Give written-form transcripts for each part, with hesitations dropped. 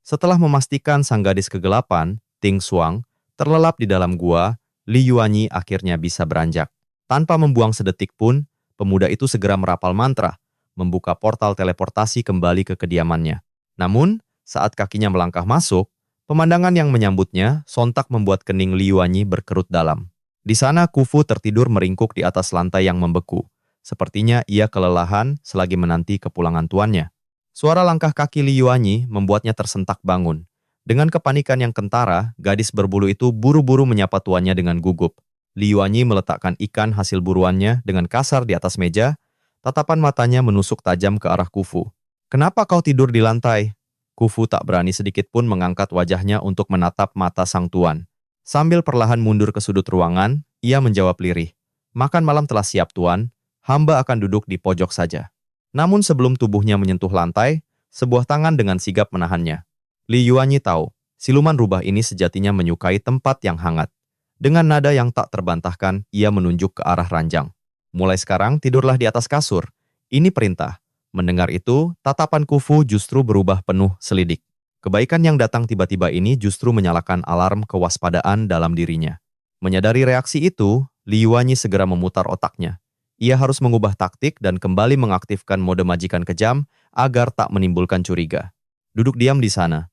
Setelah memastikan sang gadis kegelapan, Ting Xuang, terlelap di dalam gua, Li Yuanyi akhirnya bisa beranjak. Tanpa membuang sedetik pun, pemuda itu segera merapal mantra, membuka portal teleportasi kembali ke kediamannya. Namun, saat kakinya melangkah masuk, pemandangan yang menyambutnya sontak membuat kening Li Yuanyi berkerut dalam. Di sana Kufu tertidur meringkuk di atas lantai yang membeku. Sepertinya ia kelelahan selagi menanti kepulangan tuannya. Suara langkah kaki Li Yuanyi membuatnya tersentak bangun. Dengan kepanikan yang kentara, gadis berbulu itu buru-buru menyapa tuannya dengan gugup. Li Yuanyi meletakkan ikan hasil buruannya dengan kasar di atas meja, tatapan matanya menusuk tajam ke arah Kufu. "Kenapa kau tidur di lantai?" Kufu tak berani sedikit pun mengangkat wajahnya untuk menatap mata sang tuan. Sambil perlahan mundur ke sudut ruangan, ia menjawab lirih, "Makan malam telah siap tuan, hamba akan duduk di pojok saja." Namun sebelum tubuhnya menyentuh lantai, sebuah tangan dengan sigap menahannya. Li Yuanyi tahu, siluman rubah ini sejatinya menyukai tempat yang hangat. Dengan nada yang tak terbantahkan, ia menunjuk ke arah ranjang. "Mulai sekarang tidurlah di atas kasur. Ini perintah." Mendengar itu, tatapan Kufu justru berubah penuh selidik. Kebaikan yang datang tiba-tiba ini justru menyalakan alarm kewaspadaan dalam dirinya. Menyadari reaksi itu, Li Yuanyi segera memutar otaknya. Ia harus mengubah taktik dan kembali mengaktifkan mode majikan kejam agar tak menimbulkan curiga. "Duduk diam di sana.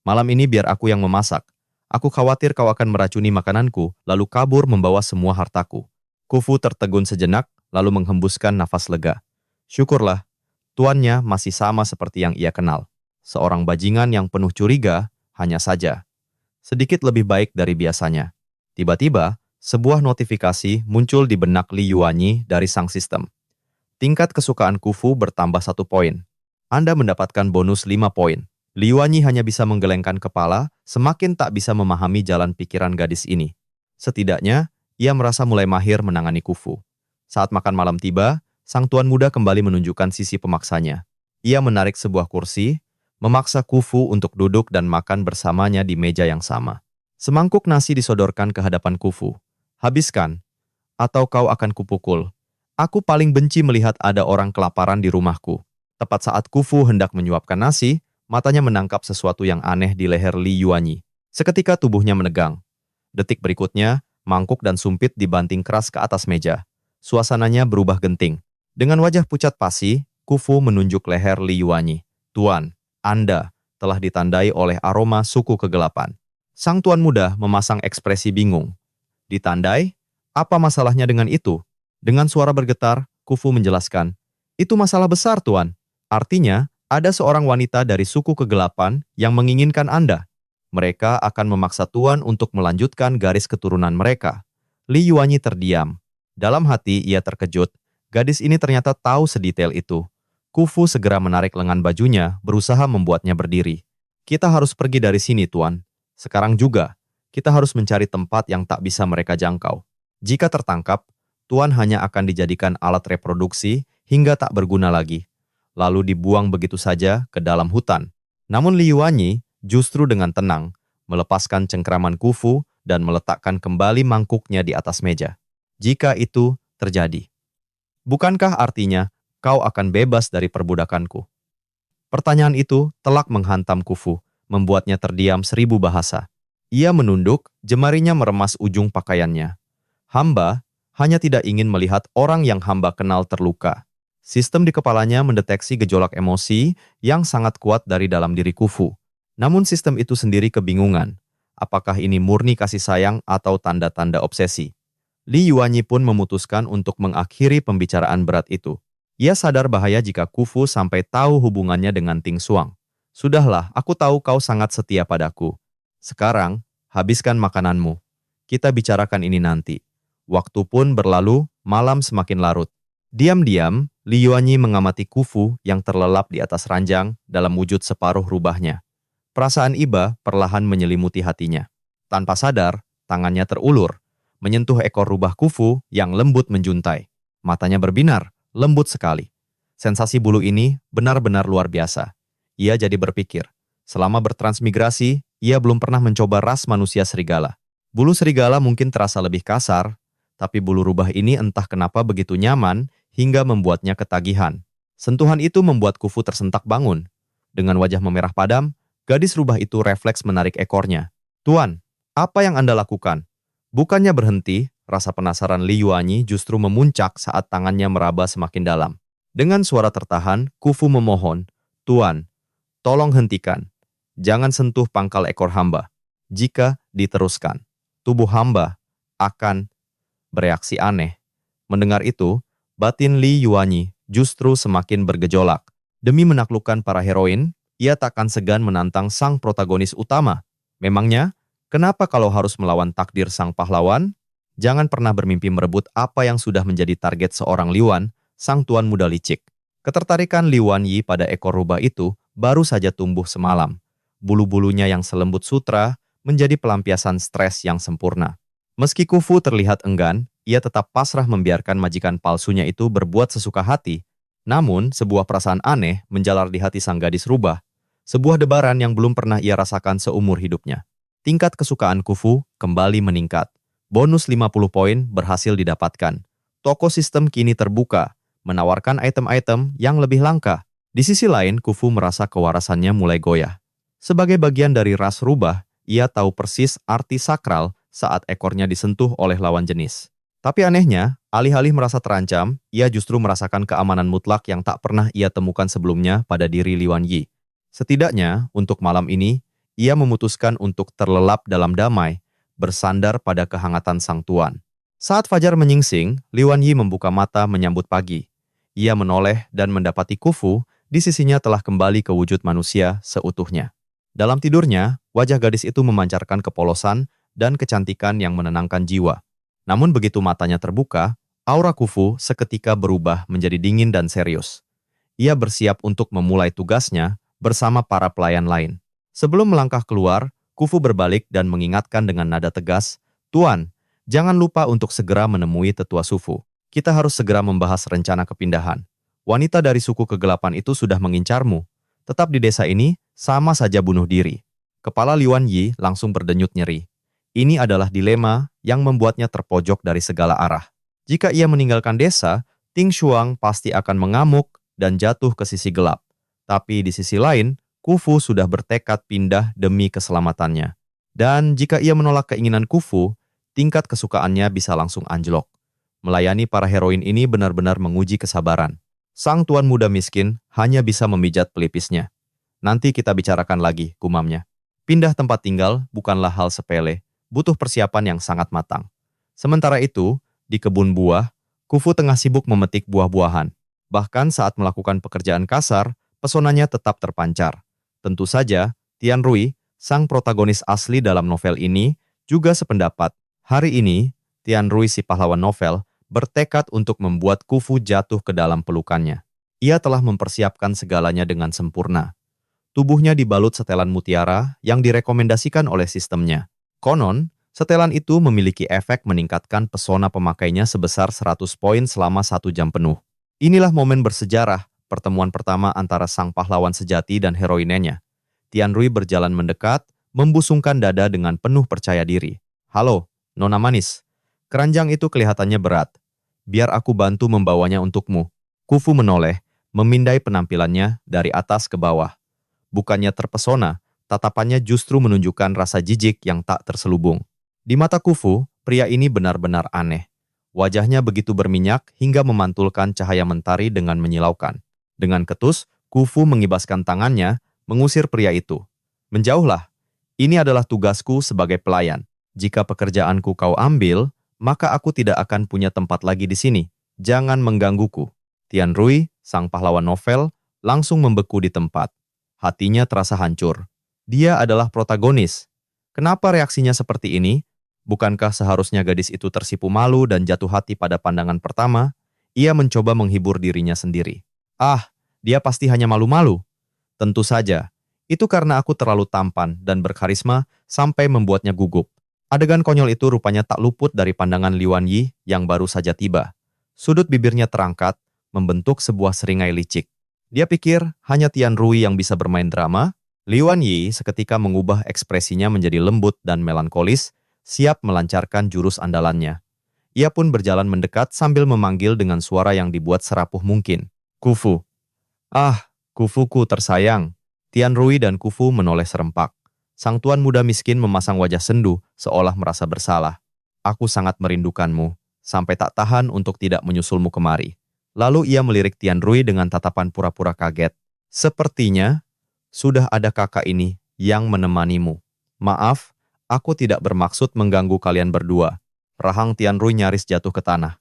Malam ini biar aku yang memasak. Aku khawatir kau akan meracuni makananku, lalu kabur membawa semua hartaku." Kufu tertegun sejenak, lalu menghembuskan nafas lega. Syukurlah, tuannya masih sama seperti yang ia kenal. Seorang bajingan yang penuh curiga, hanya saja sedikit lebih baik dari biasanya. Tiba-tiba, sebuah notifikasi muncul di benak Li Yuanyi dari sang sistem. "Tingkat kesukaan Kufu bertambah 1 poin. Anda mendapatkan bonus 5 poin." Li Yuanyi hanya bisa menggelengkan kepala, semakin tak bisa memahami jalan pikiran gadis ini. Setidaknya, ia merasa mulai mahir menangani Kufu. Saat makan malam tiba, sang tuan muda kembali menunjukkan sisi pemaksanya. Ia menarik sebuah kursi, memaksa Kufu untuk duduk dan makan bersamanya di meja yang sama. Semangkuk nasi disodorkan ke hadapan Kufu. "Habiskan, atau kau akan kupukul. Aku paling benci melihat ada orang kelaparan di rumahku." Tepat saat Kufu hendak menyuapkan nasi, matanya menangkap sesuatu yang aneh di leher Li Yuanyi. Seketika tubuhnya menegang. Detik berikutnya, mangkuk dan sumpit dibanting keras ke atas meja. Suasananya berubah genting. Dengan wajah pucat pasi, Kufu menunjuk leher Li Yuanyi. "Tuan, Anda telah ditandai oleh aroma suku kegelapan." Sang tuan muda memasang ekspresi bingung. "Ditandai? Apa masalahnya dengan itu?" Dengan suara bergetar, Kufu menjelaskan, "Itu masalah besar, Tuan. Artinya, ada seorang wanita dari suku kegelapan yang menginginkan Anda. Mereka akan memaksa Tuan untuk melanjutkan garis keturunan mereka." Li Yuanyi terdiam. Dalam hati ia terkejut, gadis ini ternyata tahu sedetail itu. Kufu segera menarik lengan bajunya, berusaha membuatnya berdiri. "Kita harus pergi dari sini, Tuan. Sekarang juga. Kita harus mencari tempat yang tak bisa mereka jangkau. Jika tertangkap, Tuan hanya akan dijadikan alat reproduksi hingga tak berguna lagi, lalu dibuang begitu saja ke dalam hutan." Namun Li Yuanyi justru dengan tenang melepaskan cengkraman Kufu dan meletakkan kembali mangkuknya di atas meja. "Jika itu terjadi, bukankah artinya kau akan bebas dari perbudakanku?" Pertanyaan itu telak menghantam Kufu, membuatnya terdiam 1000 bahasa. Ia menunduk, jemarinya meremas ujung pakaiannya. Hamba hanya tidak ingin melihat orang yang hamba kenal terluka. Sistem di kepalanya mendeteksi gejolak emosi yang sangat kuat dari dalam diri Kufu. Namun sistem itu sendiri kebingungan. Apakah ini murni kasih sayang atau tanda-tanda obsesi? Li Yuanyi pun memutuskan untuk mengakhiri pembicaraan berat itu. Ia sadar bahaya jika Kufu sampai tahu hubungannya dengan Ting Xuang. "Sudahlah, aku tahu kau sangat setia padaku. Sekarang, habiskan makananmu. Kita bicarakan ini nanti." Waktu pun berlalu, malam semakin larut. Diam-diam, Li Yuanyi mengamati Kufu yang terlelap di atas ranjang dalam wujud separuh rubahnya. Perasaan iba perlahan menyelimuti hatinya. Tanpa sadar, tangannya terulur, menyentuh ekor rubah Kufu yang lembut menjuntai. Matanya berbinar, lembut sekali. Sensasi bulu ini benar-benar luar biasa. Ia jadi berpikir, selama bertransmigrasi, ia belum pernah mencoba ras manusia serigala. Bulu serigala mungkin terasa lebih kasar, tapi bulu rubah ini entah kenapa begitu nyaman hingga membuatnya ketagihan. Sentuhan itu membuat Kufu tersentak bangun. Dengan wajah memerah padam, Gadis rubah itu refleks menarik ekornya. Tuan, apa yang Anda lakukan? Bukannya berhenti, rasa penasaran Li Yuanyi justru memuncak saat tangannya meraba semakin dalam. Dengan suara tertahan, Kufu memohon, Tuan, tolong hentikan. Jangan sentuh pangkal ekor hamba. Jika diteruskan, tubuh hamba akan bereaksi aneh. Mendengar itu, batin Li Yuanyi justru semakin bergejolak. Demi menaklukkan para heroin, ia takkan segan menantang sang protagonis utama. Memangnya, kenapa kalau harus melawan takdir sang pahlawan? Jangan pernah bermimpi merebut apa yang sudah menjadi target seorang Liwan, sang tuan muda licik. Ketertarikan Li Yuanyi pada ekor rubah itu baru saja tumbuh semalam. Bulu-bulunya yang selembut sutra menjadi pelampiasan stres yang sempurna. Meski Kufu terlihat enggan, ia tetap pasrah membiarkan majikan palsunya itu berbuat sesuka hati. Namun, sebuah perasaan aneh menjalar di hati sang gadis rubah. Sebuah debaran yang belum pernah ia rasakan seumur hidupnya. Tingkat kesukaan Kufu kembali meningkat. Bonus 50 poin berhasil didapatkan. Toko sistem kini terbuka, menawarkan item-item yang lebih langka. Di sisi lain, Kufu merasa kewarasannya mulai goyah. Sebagai bagian dari ras rubah, ia tahu persis arti sakral saat ekornya disentuh oleh lawan jenis. Tapi anehnya, alih-alih merasa terancam, ia justru merasakan keamanan mutlak yang tak pernah ia temukan sebelumnya pada diri Li Yuanyi. Setidaknya, untuk malam ini, ia memutuskan untuk terlelap dalam damai, bersandar pada kehangatan sang tuan. Saat fajar menyingsing, Li Yuanyi membuka mata menyambut pagi. Ia menoleh dan mendapati Kufu di sisinya telah kembali ke wujud manusia seutuhnya. Dalam tidurnya, wajah gadis itu memancarkan kepolosan dan kecantikan yang menenangkan jiwa. Namun begitu matanya terbuka, aura Kufu seketika berubah menjadi dingin dan serius. Ia bersiap untuk memulai tugasnya bersama para pelayan lain. Sebelum melangkah keluar, Kufu berbalik dan mengingatkan dengan nada tegas, Tuan, jangan lupa untuk segera menemui tetua Sufu. Kita harus segera membahas rencana kepindahan. Wanita dari suku kegelapan itu sudah mengincarmu. Tetap di desa ini, sama saja bunuh diri. Kepala Li Yuanyi langsung berdenyut nyeri. Ini adalah dilema yang membuatnya terpojok dari segala arah. Jika ia meninggalkan desa, Ting Shuang pasti akan mengamuk dan jatuh ke sisi gelap. Tapi di sisi lain, Kufu sudah bertekad pindah demi keselamatannya. Dan jika ia menolak keinginan Kufu, tingkat kesukaannya bisa langsung anjlok. Melayani para heroin ini benar-benar menguji kesabaran. Sang tuan muda miskin hanya bisa memijat pelipisnya. Nanti kita bicarakan lagi, gumamnya. Pindah tempat tinggal bukanlah hal sepele, butuh persiapan yang sangat matang. Sementara itu, di kebun buah, Kufu tengah sibuk memetik buah-buahan. Bahkan saat melakukan pekerjaan kasar, pesonanya tetap terpancar. Tentu saja, Tian Rui, sang protagonis asli dalam novel ini, juga sependapat. Hari ini, Tian Rui si pahlawan novel, bertekad untuk membuat Kufu jatuh ke dalam pelukannya. Ia telah mempersiapkan segalanya dengan sempurna. Tubuhnya dibalut setelan mutiara yang direkomendasikan oleh sistemnya. Konon, setelan itu memiliki efek meningkatkan pesona pemakainya sebesar 100 poin selama 1 jam penuh. Inilah momen bersejarah, pertemuan pertama antara sang pahlawan sejati dan heroinenya. Tian Rui berjalan mendekat, membusungkan dada dengan penuh percaya diri. Halo, Nona Manis. Keranjang itu kelihatannya berat. Biar aku bantu membawanya untukmu. Kufu menoleh, memindai penampilannya dari atas ke bawah. Bukannya terpesona, tatapannya justru menunjukkan rasa jijik yang tak terselubung. Di mata Kufu, pria ini benar-benar aneh. Wajahnya begitu berminyak hingga memantulkan cahaya mentari dengan menyilaukan. Dengan ketus, Kufu mengibaskan tangannya, mengusir pria itu. Menjauhlah. Ini adalah tugasku sebagai pelayan. Jika pekerjaanku kau ambil, maka aku tidak akan punya tempat lagi di sini. Jangan menggangguku. Tian Rui, sang pahlawan novel, langsung membeku di tempat. Hatinya terasa hancur. Dia adalah protagonis. Kenapa reaksinya seperti ini? Bukankah seharusnya gadis itu tersipu malu dan jatuh hati pada pandangan pertama? Ia mencoba menghibur dirinya sendiri. Ah, dia pasti hanya malu-malu. Tentu saja, itu karena aku terlalu tampan dan berkarisma sampai membuatnya gugup. Adegan konyol itu rupanya tak luput dari pandangan Li Yuanyi yang baru saja tiba. Sudut bibirnya terangkat, membentuk sebuah seringai licik. Dia pikir hanya Tian Rui yang bisa bermain drama. Li Yuanyi seketika mengubah ekspresinya menjadi lembut dan melankolis, siap melancarkan jurus andalannya. Ia pun berjalan mendekat sambil memanggil dengan suara yang dibuat serapuh mungkin. Kufu. Ah, Kufuku tersayang. Tian Rui dan Kufu menoleh serempak. Sang tuan muda miskin memasang wajah sendu, seolah merasa bersalah. Aku sangat merindukanmu, sampai tak tahan untuk tidak menyusulmu kemari. Lalu ia melirik Tian Rui dengan tatapan pura-pura kaget. Sepertinya, sudah ada kakak ini yang menemanimu. Maaf, aku tidak bermaksud mengganggu kalian berdua. Rahang Tian Rui nyaris jatuh ke tanah.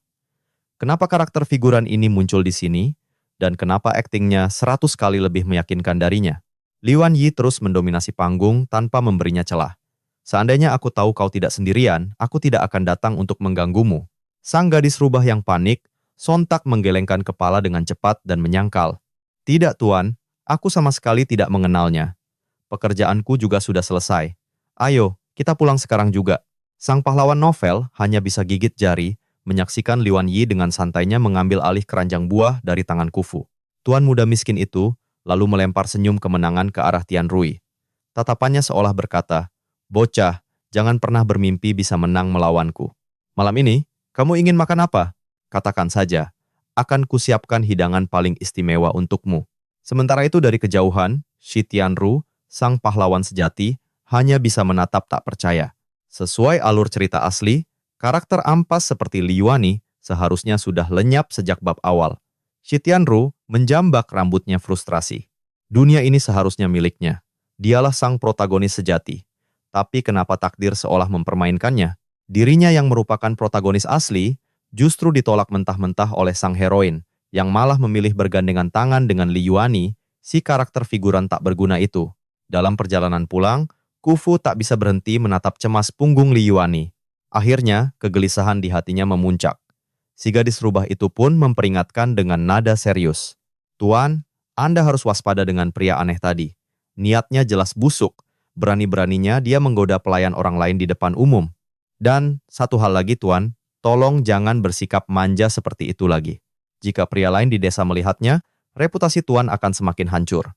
Kenapa karakter figuran ini muncul di sini? Dan kenapa aktingnya 100 kali lebih meyakinkan darinya? Liuan Yi terus mendominasi panggung tanpa memberinya celah. Seandainya aku tahu kau tidak sendirian, aku tidak akan datang untuk mengganggumu. Sang gadis rubah yang panik, sontak menggelengkan kepala dengan cepat dan menyangkal. Tidak tuan, aku sama sekali tidak mengenalnya. Pekerjaanku juga sudah selesai. Ayo, kita pulang sekarang juga. Sang pahlawan novel hanya bisa gigit jari, menyaksikan Liuan Yi dengan santainya mengambil alih keranjang buah dari tangan Kufu. Tuan muda miskin itu lalu melempar senyum kemenangan ke arah Tian Rui. Tatapannya seolah berkata, "Bocah, jangan pernah bermimpi bisa menang melawanku. Malam ini, kamu ingin makan apa? Katakan saja, akan kusiapkan hidangan paling istimewa untukmu." Sementara itu dari kejauhan, Shi Tianru, sang pahlawan sejati, hanya bisa menatap tak percaya. Sesuai alur cerita asli, karakter ampas seperti Li Yuani seharusnya sudah lenyap sejak bab awal. Shi Tianru menjambak rambutnya frustrasi. Dunia ini seharusnya miliknya. Dialah sang protagonis sejati. Tapi kenapa takdir seolah mempermainkannya? Dirinya yang merupakan protagonis asli justru ditolak mentah-mentah oleh sang heroin, yang malah memilih bergandengan tangan dengan Li Yuani, si karakter figuran tak berguna itu. Dalam perjalanan pulang, Kufu tak bisa berhenti menatap cemas punggung Li Yuani. Akhirnya, kegelisahan di hatinya memuncak. Si gadis rubah itu pun memperingatkan dengan nada serius. "Tuan, Anda harus waspada dengan pria aneh tadi. Niatnya jelas busuk. Berani-beraninya dia menggoda pelayan orang lain di depan umum. Dan satu hal lagi Tuan, tolong jangan bersikap manja seperti itu lagi. Jika pria lain di desa melihatnya, reputasi Tuan akan semakin hancur."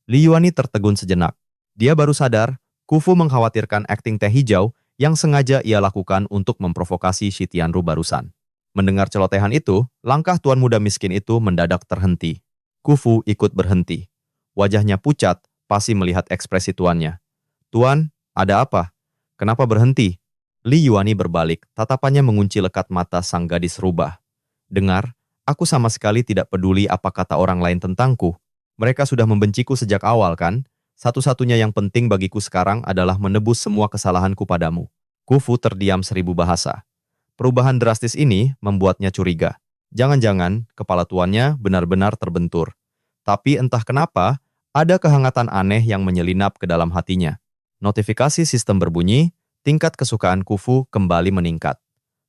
Li Yuani tertegun sejenak. Dia baru sadar, Kufu mengkhawatirkan akting teh hijau yang sengaja ia lakukan untuk memprovokasi Shi Tianru barusan. Mendengar celotehan itu, langkah tuan muda miskin itu mendadak terhenti. Kufu ikut berhenti. Wajahnya pucat, pasti melihat ekspresi tuannya. "Tuan, ada apa? Kenapa berhenti?" Li Yuani berbalik, tatapannya mengunci lekat mata sang gadis rubah. "Dengar, aku sama sekali tidak peduli apa kata orang lain tentangku. Mereka sudah membenciku sejak awal kan? Satu-satunya yang penting bagiku sekarang adalah menebus semua kesalahanku padamu." Kufu terdiam 1000 bahasa. Perubahan drastis ini membuatnya curiga. Jangan-jangan kepala tuannya benar-benar terbentur. Tapi entah kenapa, ada kehangatan aneh yang menyelinap ke dalam hatinya. Notifikasi sistem berbunyi, tingkat kesukaan Kufu kembali meningkat.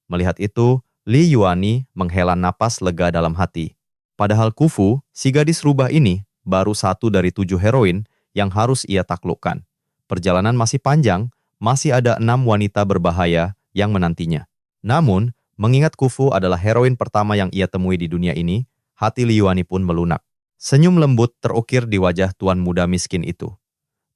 Melihat itu, Li Yuani menghela napas lega dalam hati. Padahal Kufu, si gadis rubah ini, baru satu dari 7 heroin yang harus ia taklukkan. Perjalanan masih panjang, masih ada 6 wanita berbahaya yang menantinya. Namun, mengingat Kufu adalah heroin pertama yang ia temui di dunia ini, hati Li Yuani pun melunak. Senyum lembut terukir di wajah tuan muda miskin itu.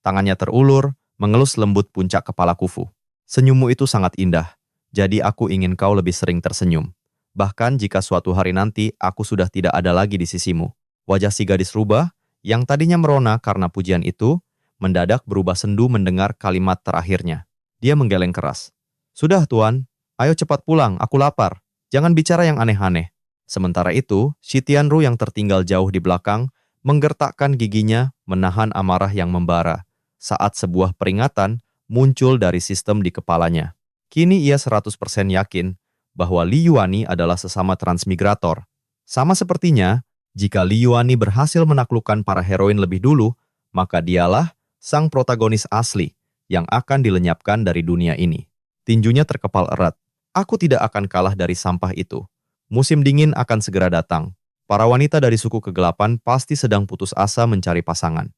Tangannya terulur, mengelus lembut puncak kepala Kufu. "Senyummu itu sangat indah, jadi aku ingin kau lebih sering tersenyum. Bahkan jika suatu hari nanti aku sudah tidak ada lagi di sisimu." Wajah si gadis rubah, yang tadinya merona karena pujian itu, mendadak berubah sendu mendengar kalimat terakhirnya. Dia menggeleng keras. "Sudah tuan, ayo cepat pulang, aku lapar. Jangan bicara yang aneh-aneh." Sementara itu, Shi Tianru yang tertinggal jauh di belakang, menggertakkan giginya menahan amarah yang membara, saat sebuah peringatan muncul dari sistem di kepalanya. Kini ia 100% yakin bahwa Li Yuani adalah sesama transmigrator. Sama sepertinya, jika Li Yuani berhasil menaklukkan para heroin lebih dulu, maka dialah sang protagonis asli yang akan dilenyapkan dari dunia ini. Tinjunya terkepal erat. "Aku tidak akan kalah dari sampah itu. Musim dingin akan segera datang. Para wanita dari suku kegelapan pasti sedang putus asa mencari pasangan."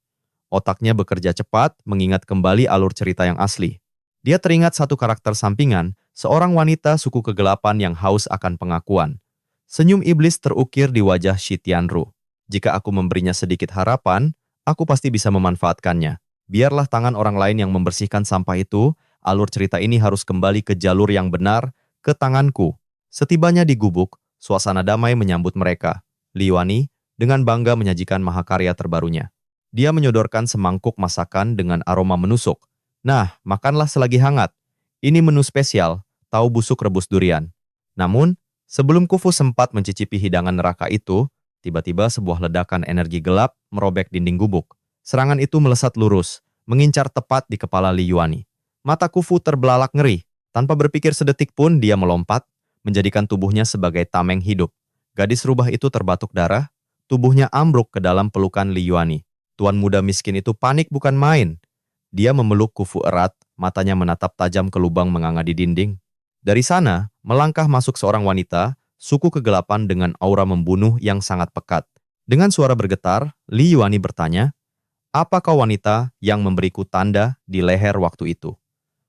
Otaknya bekerja cepat mengingat kembali alur cerita yang asli. Dia teringat satu karakter sampingan, seorang wanita suku kegelapan yang haus akan pengakuan. Senyum iblis terukir di wajah Shi Tianru. "Jika aku memberinya sedikit harapan, aku pasti bisa memanfaatkannya. Biarlah tangan orang lain yang membersihkan sampah itu, alur cerita ini harus kembali ke jalur yang benar, ke tanganku." Setibanya di gubuk, suasana damai menyambut mereka. Li Yuani dengan bangga menyajikan mahakarya terbarunya. Dia menyodorkan semangkuk masakan dengan aroma menusuk. Nah, makanlah selagi hangat. Ini menu spesial, tahu busuk rebus durian. Namun, sebelum Khufu sempat mencicipi hidangan neraka itu, tiba-tiba sebuah ledakan energi gelap merobek dinding gubuk. Serangan itu melesat lurus, mengincar tepat di kepala Li Yuani. Mata Khufu terbelalak ngeri. Tanpa berpikir sedetik pun dia melompat, menjadikan tubuhnya sebagai tameng hidup. Gadis rubah itu terbatuk darah, tubuhnya ambruk ke dalam pelukan Li Yuani. Tuan muda miskin itu panik bukan main. Dia memeluk Khufu erat, matanya menatap tajam ke lubang menganga di dinding. Dari sana, melangkah masuk seorang wanita, suku kegelapan dengan aura membunuh yang sangat pekat. Dengan suara bergetar, Li Yuani bertanya, "Apa kau wanita yang memberiku tanda di leher waktu itu?"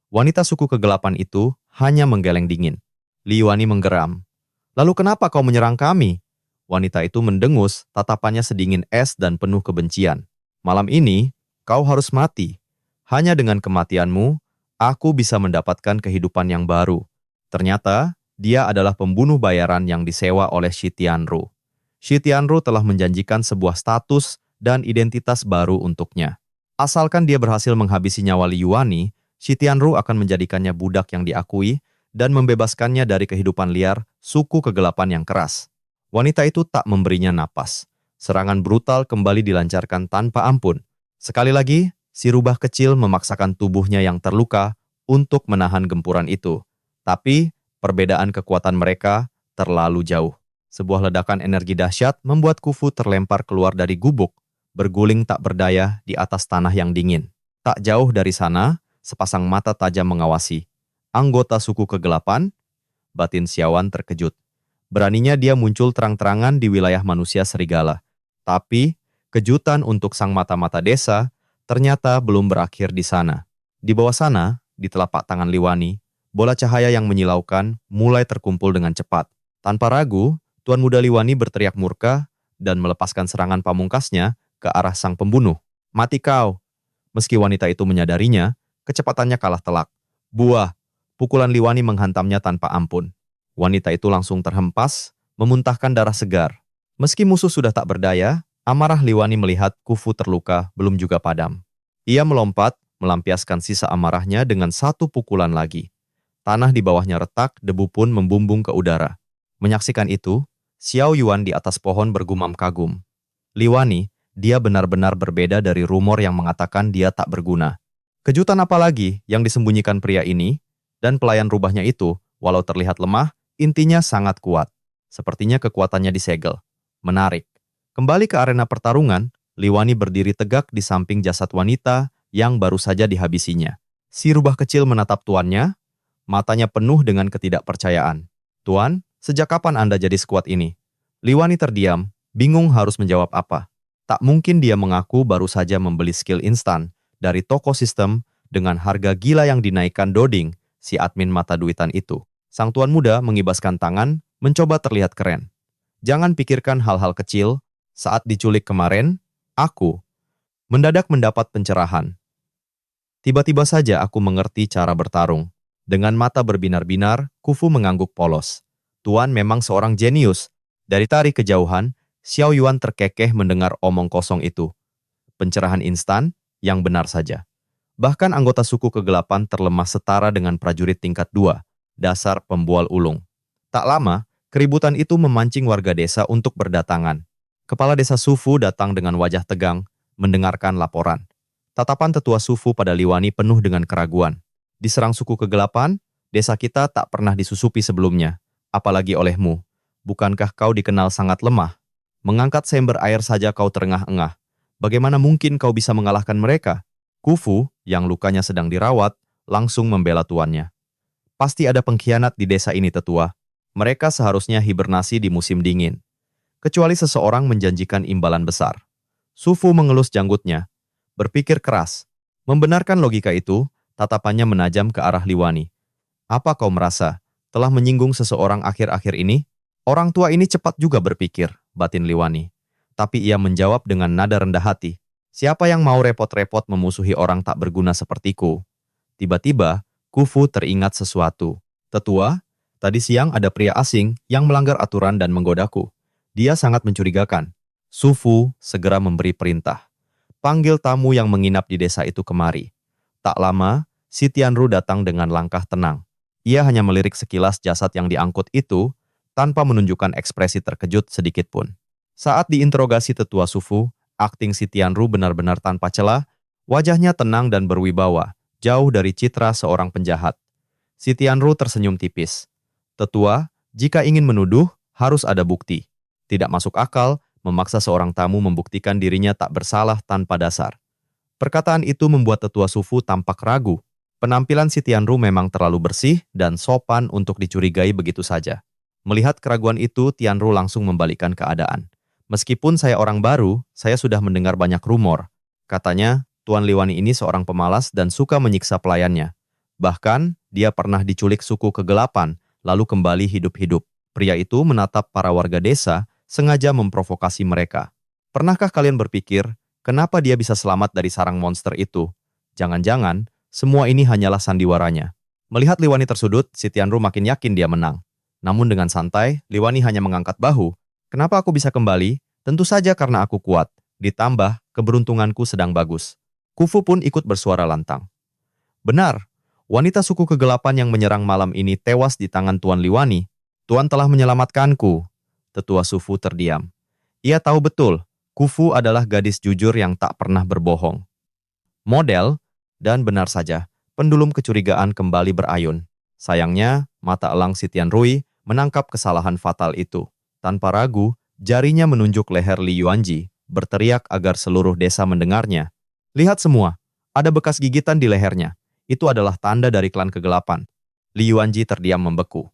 Wanita suku kegelapan itu hanya menggeleng dingin. Li Yuani menggeram. "Lalu kenapa kau menyerang kami?" Wanita itu mendengus, tatapannya sedingin es dan penuh kebencian. "Malam ini, kau harus mati. Hanya dengan kematianmu, aku bisa mendapatkan kehidupan yang baru." Ternyata, dia adalah pembunuh bayaran yang disewa oleh Shi Tianru. Shi Tianru telah menjanjikan sebuah status dan identitas baru untuknya. Asalkan dia berhasil menghabisi nyawa Li Yuani, Shi Tianru akan menjadikannya budak yang diakui dan membebaskannya dari kehidupan liar suku kegelapan yang keras. Wanita itu tak memberinya napas. Serangan brutal kembali dilancarkan tanpa ampun. Sekali lagi, si rubah kecil memaksakan tubuhnya yang terluka untuk menahan gempuran itu. Tapi, perbedaan kekuatan mereka terlalu jauh. Sebuah ledakan energi dahsyat membuat Khufu terlempar keluar dari gubuk, berguling tak berdaya di atas tanah yang dingin. Tak jauh dari sana, sepasang mata tajam mengawasi. Anggota suku kegelapan? Batin Xiaowan terkejut. Beraninya dia muncul terang-terangan di wilayah manusia serigala. Tapi, kejutan untuk sang mata-mata desa ternyata belum berakhir di sana. Di bawah sana, di telapak tangan Liwani, bola cahaya yang menyilaukan mulai terkumpul dengan cepat. Tanpa ragu, Tuan Muda Liwani berteriak murka dan melepaskan serangan pamungkasnya ke arah sang pembunuh. "Mati kau!" Meski wanita itu menyadarinya, kecepatannya kalah telak. Buah! Pukulan Liwani menghantamnya tanpa ampun. Wanita itu langsung terhempas, memuntahkan darah segar. Meski musuh sudah tak berdaya, amarah Liwani melihat Khufu terluka belum juga padam. Ia melompat, melampiaskan sisa amarahnya dengan satu pukulan lagi. Tanah di bawahnya retak, debu pun membumbung ke udara. Menyaksikan itu, Xiao Yuan di atas pohon bergumam kagum. Liwani, dia benar-benar berbeda dari rumor yang mengatakan dia tak berguna. Kejutan apa lagi yang disembunyikan pria ini? Dan pelayan rubahnya itu, walau terlihat lemah, intinya sangat kuat. Sepertinya kekuatannya disegel. Menarik. Kembali ke arena pertarungan, Liwani berdiri tegak di samping jasad wanita yang baru saja dihabisinya. Si rubah kecil menatap tuannya, matanya penuh dengan ketidakpercayaan. "Tuan, sejak kapan Anda jadi sekuat ini?" Liwani terdiam, bingung harus menjawab apa. Tak mungkin dia mengaku baru saja membeli skill instan dari toko sistem dengan harga gila yang dinaikkan Doding, si admin mata duitan itu. Sang tuan muda mengibaskan tangan, mencoba terlihat keren. "Jangan pikirkan hal-hal kecil. Saat diculik kemarin, aku mendadak mendapat pencerahan. Tiba-tiba saja aku mengerti cara bertarung." Dengan mata berbinar-binar, Khufu mengangguk polos. Tuan memang seorang jenius. Dari tari kejauhan, Xiao Yuan terkekeh mendengar omong kosong itu. Pencerahan instan, yang benar saja. Bahkan anggota suku kegelapan terlemah setara dengan prajurit tingkat 2, dasar pembual ulung. Tak lama, keributan itu memancing warga desa untuk berdatangan. Kepala desa Sufu datang dengan wajah tegang, mendengarkan laporan. Tatapan tetua Sufu pada Liwani penuh dengan keraguan. "Diserang suku kegelapan, desa kita tak pernah disusupi sebelumnya, apalagi olehmu. Bukankah kau dikenal sangat lemah? Mengangkat seember air saja kau terengah-engah. Bagaimana mungkin kau bisa mengalahkan mereka?" Khufu, yang lukanya sedang dirawat, langsung membela tuannya. "Pasti ada pengkhianat di desa ini, tetua. Mereka seharusnya hibernasi di musim dingin. Kecuali seseorang menjanjikan imbalan besar." Sufu mengelus janggutnya, berpikir keras. Membenarkan logika itu, tatapannya menajam ke arah Liwani. "Apa kau merasa telah menyinggung seseorang akhir-akhir ini?" Orang tua ini cepat juga berpikir, batin Liwani. Tapi ia menjawab dengan nada rendah hati. "Siapa yang mau repot-repot memusuhi orang tak berguna sepertiku?" Tiba-tiba, Khufu teringat sesuatu. "Tetua, tadi siang ada pria asing yang melanggar aturan dan menggodaku. Dia sangat mencurigakan." Sufu segera memberi perintah. panggil tamu yang menginap di desa itu kemari. Tak lama, si Tianru datang dengan langkah tenang. Ia hanya melirik sekilas jasad yang diangkut itu, tanpa menunjukkan ekspresi terkejut sedikit pun. Saat diinterogasi tetua sufu, akting si Tianru benar-benar tanpa celah, wajahnya tenang dan berwibawa, jauh dari citra seorang penjahat. Si Tianru tersenyum tipis. Tetua, jika ingin menuduh, harus ada bukti. Tidak masuk akal memaksa seorang tamu membuktikan dirinya tak bersalah tanpa dasar. Perkataan itu membuat tetua sufu tampak ragu. Penampilan si Tianru memang terlalu bersih dan sopan untuk dicurigai begitu saja. Melihat keraguan itu, Tianru langsung membalikkan keadaan. Meskipun saya orang baru, saya sudah mendengar banyak rumor. Katanya, Tuan Liwani ini seorang pemalas dan suka menyiksa pelayannya. Bahkan, dia pernah diculik suku kegelapan, lalu kembali hidup-hidup. Pria itu menatap para warga desa, sengaja memprovokasi mereka. Pernahkah kalian berpikir, kenapa dia bisa selamat dari sarang monster itu? Jangan-jangan, semua ini hanyalah sandiwaranya. Melihat Liwani tersudut, si Tianru makin yakin dia menang. Namun dengan santai, Liwani hanya mengangkat bahu. Kenapa aku bisa kembali? Tentu saja karena aku kuat. Ditambah, keberuntunganku sedang bagus. Kufu pun ikut bersuara lantang. Benar, wanita suku kegelapan yang menyerang malam ini tewas di tangan Tuan Liwani. Tuan telah menyelamatkanku. Tetua sufu terdiam. Ia tahu betul, Kufu adalah gadis jujur yang tak pernah berbohong. Model, dan benar saja, pendulum kecurigaan kembali berayun. Sayangnya, mata elang si Tianrui menangkap kesalahan fatal itu. Tanpa ragu, jarinya menunjuk leher Li Yuanji, berteriak agar seluruh desa mendengarnya. Lihat semua, ada bekas gigitan di lehernya. Itu adalah tanda dari klan kegelapan. Li Yuanji terdiam membeku.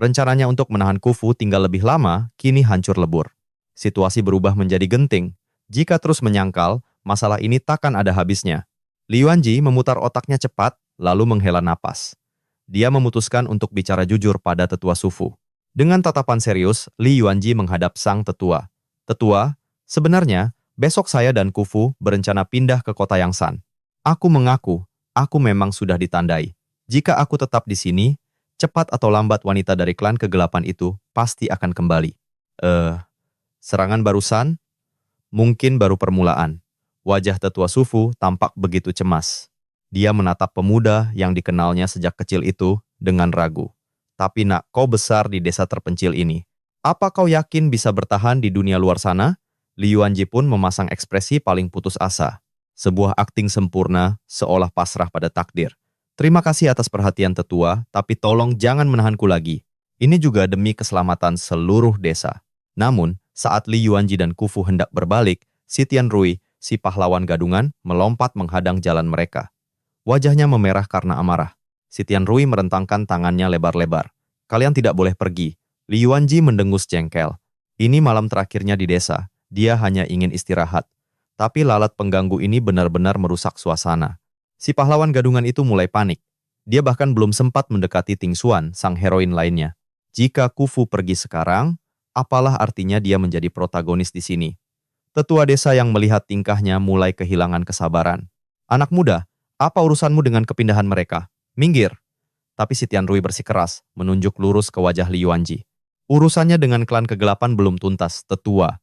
Rencananya untuk menahan Kufu tinggal lebih lama, kini hancur lebur. Situasi berubah menjadi genting. Jika terus menyangkal, masalah ini takkan ada habisnya. Li Yuanji memutar otaknya cepat, lalu menghela napas. Dia memutuskan untuk bicara jujur pada tetua sufu. Dengan tatapan serius, Li Yuanji menghadap sang tetua. Tetua, sebenarnya, besok saya dan Kufu berencana pindah ke kota Yangsan. Aku mengaku, aku memang sudah ditandai. Jika aku tetap di sini, cepat atau lambat wanita dari klan kegelapan itu pasti akan kembali. Serangan barusan? Mungkin baru permulaan. Wajah tetua sufu tampak begitu cemas. Dia menatap pemuda yang dikenalnya sejak kecil itu dengan ragu. Tapi nak, kau besar di desa terpencil ini. Apa kau yakin bisa bertahan di dunia luar sana? Li Yuanji pun memasang ekspresi paling putus asa. Sebuah akting sempurna, seolah pasrah pada takdir. Terima kasih atas perhatian tetua, tapi tolong jangan menahanku lagi. Ini juga demi keselamatan seluruh desa. Namun, saat Li Yuanji dan Kufu hendak berbalik, si Tianrui, si pahlawan gadungan, melompat menghadang jalan mereka. Wajahnya memerah karena amarah. Si Tianrui merentangkan tangannya lebar-lebar. Kalian tidak boleh pergi. Li Yuanji mendengus jengkel. Ini malam terakhirnya di desa. Dia hanya ingin istirahat. Tapi lalat pengganggu ini benar-benar merusak suasana. Si pahlawan gadungan itu mulai panik. Dia bahkan belum sempat mendekati Ting Xuan, sang heroin lainnya. Jika Kufu pergi sekarang, apalah artinya dia menjadi protagonis di sini? Tetua desa yang melihat tingkahnya mulai kehilangan kesabaran. Anak muda, apa urusanmu dengan kepindahan mereka? Minggir. Tapi si Tianrui bersikeras, menunjuk lurus ke wajah Li Yuanji. Urusannya dengan klan kegelapan belum tuntas, tetua.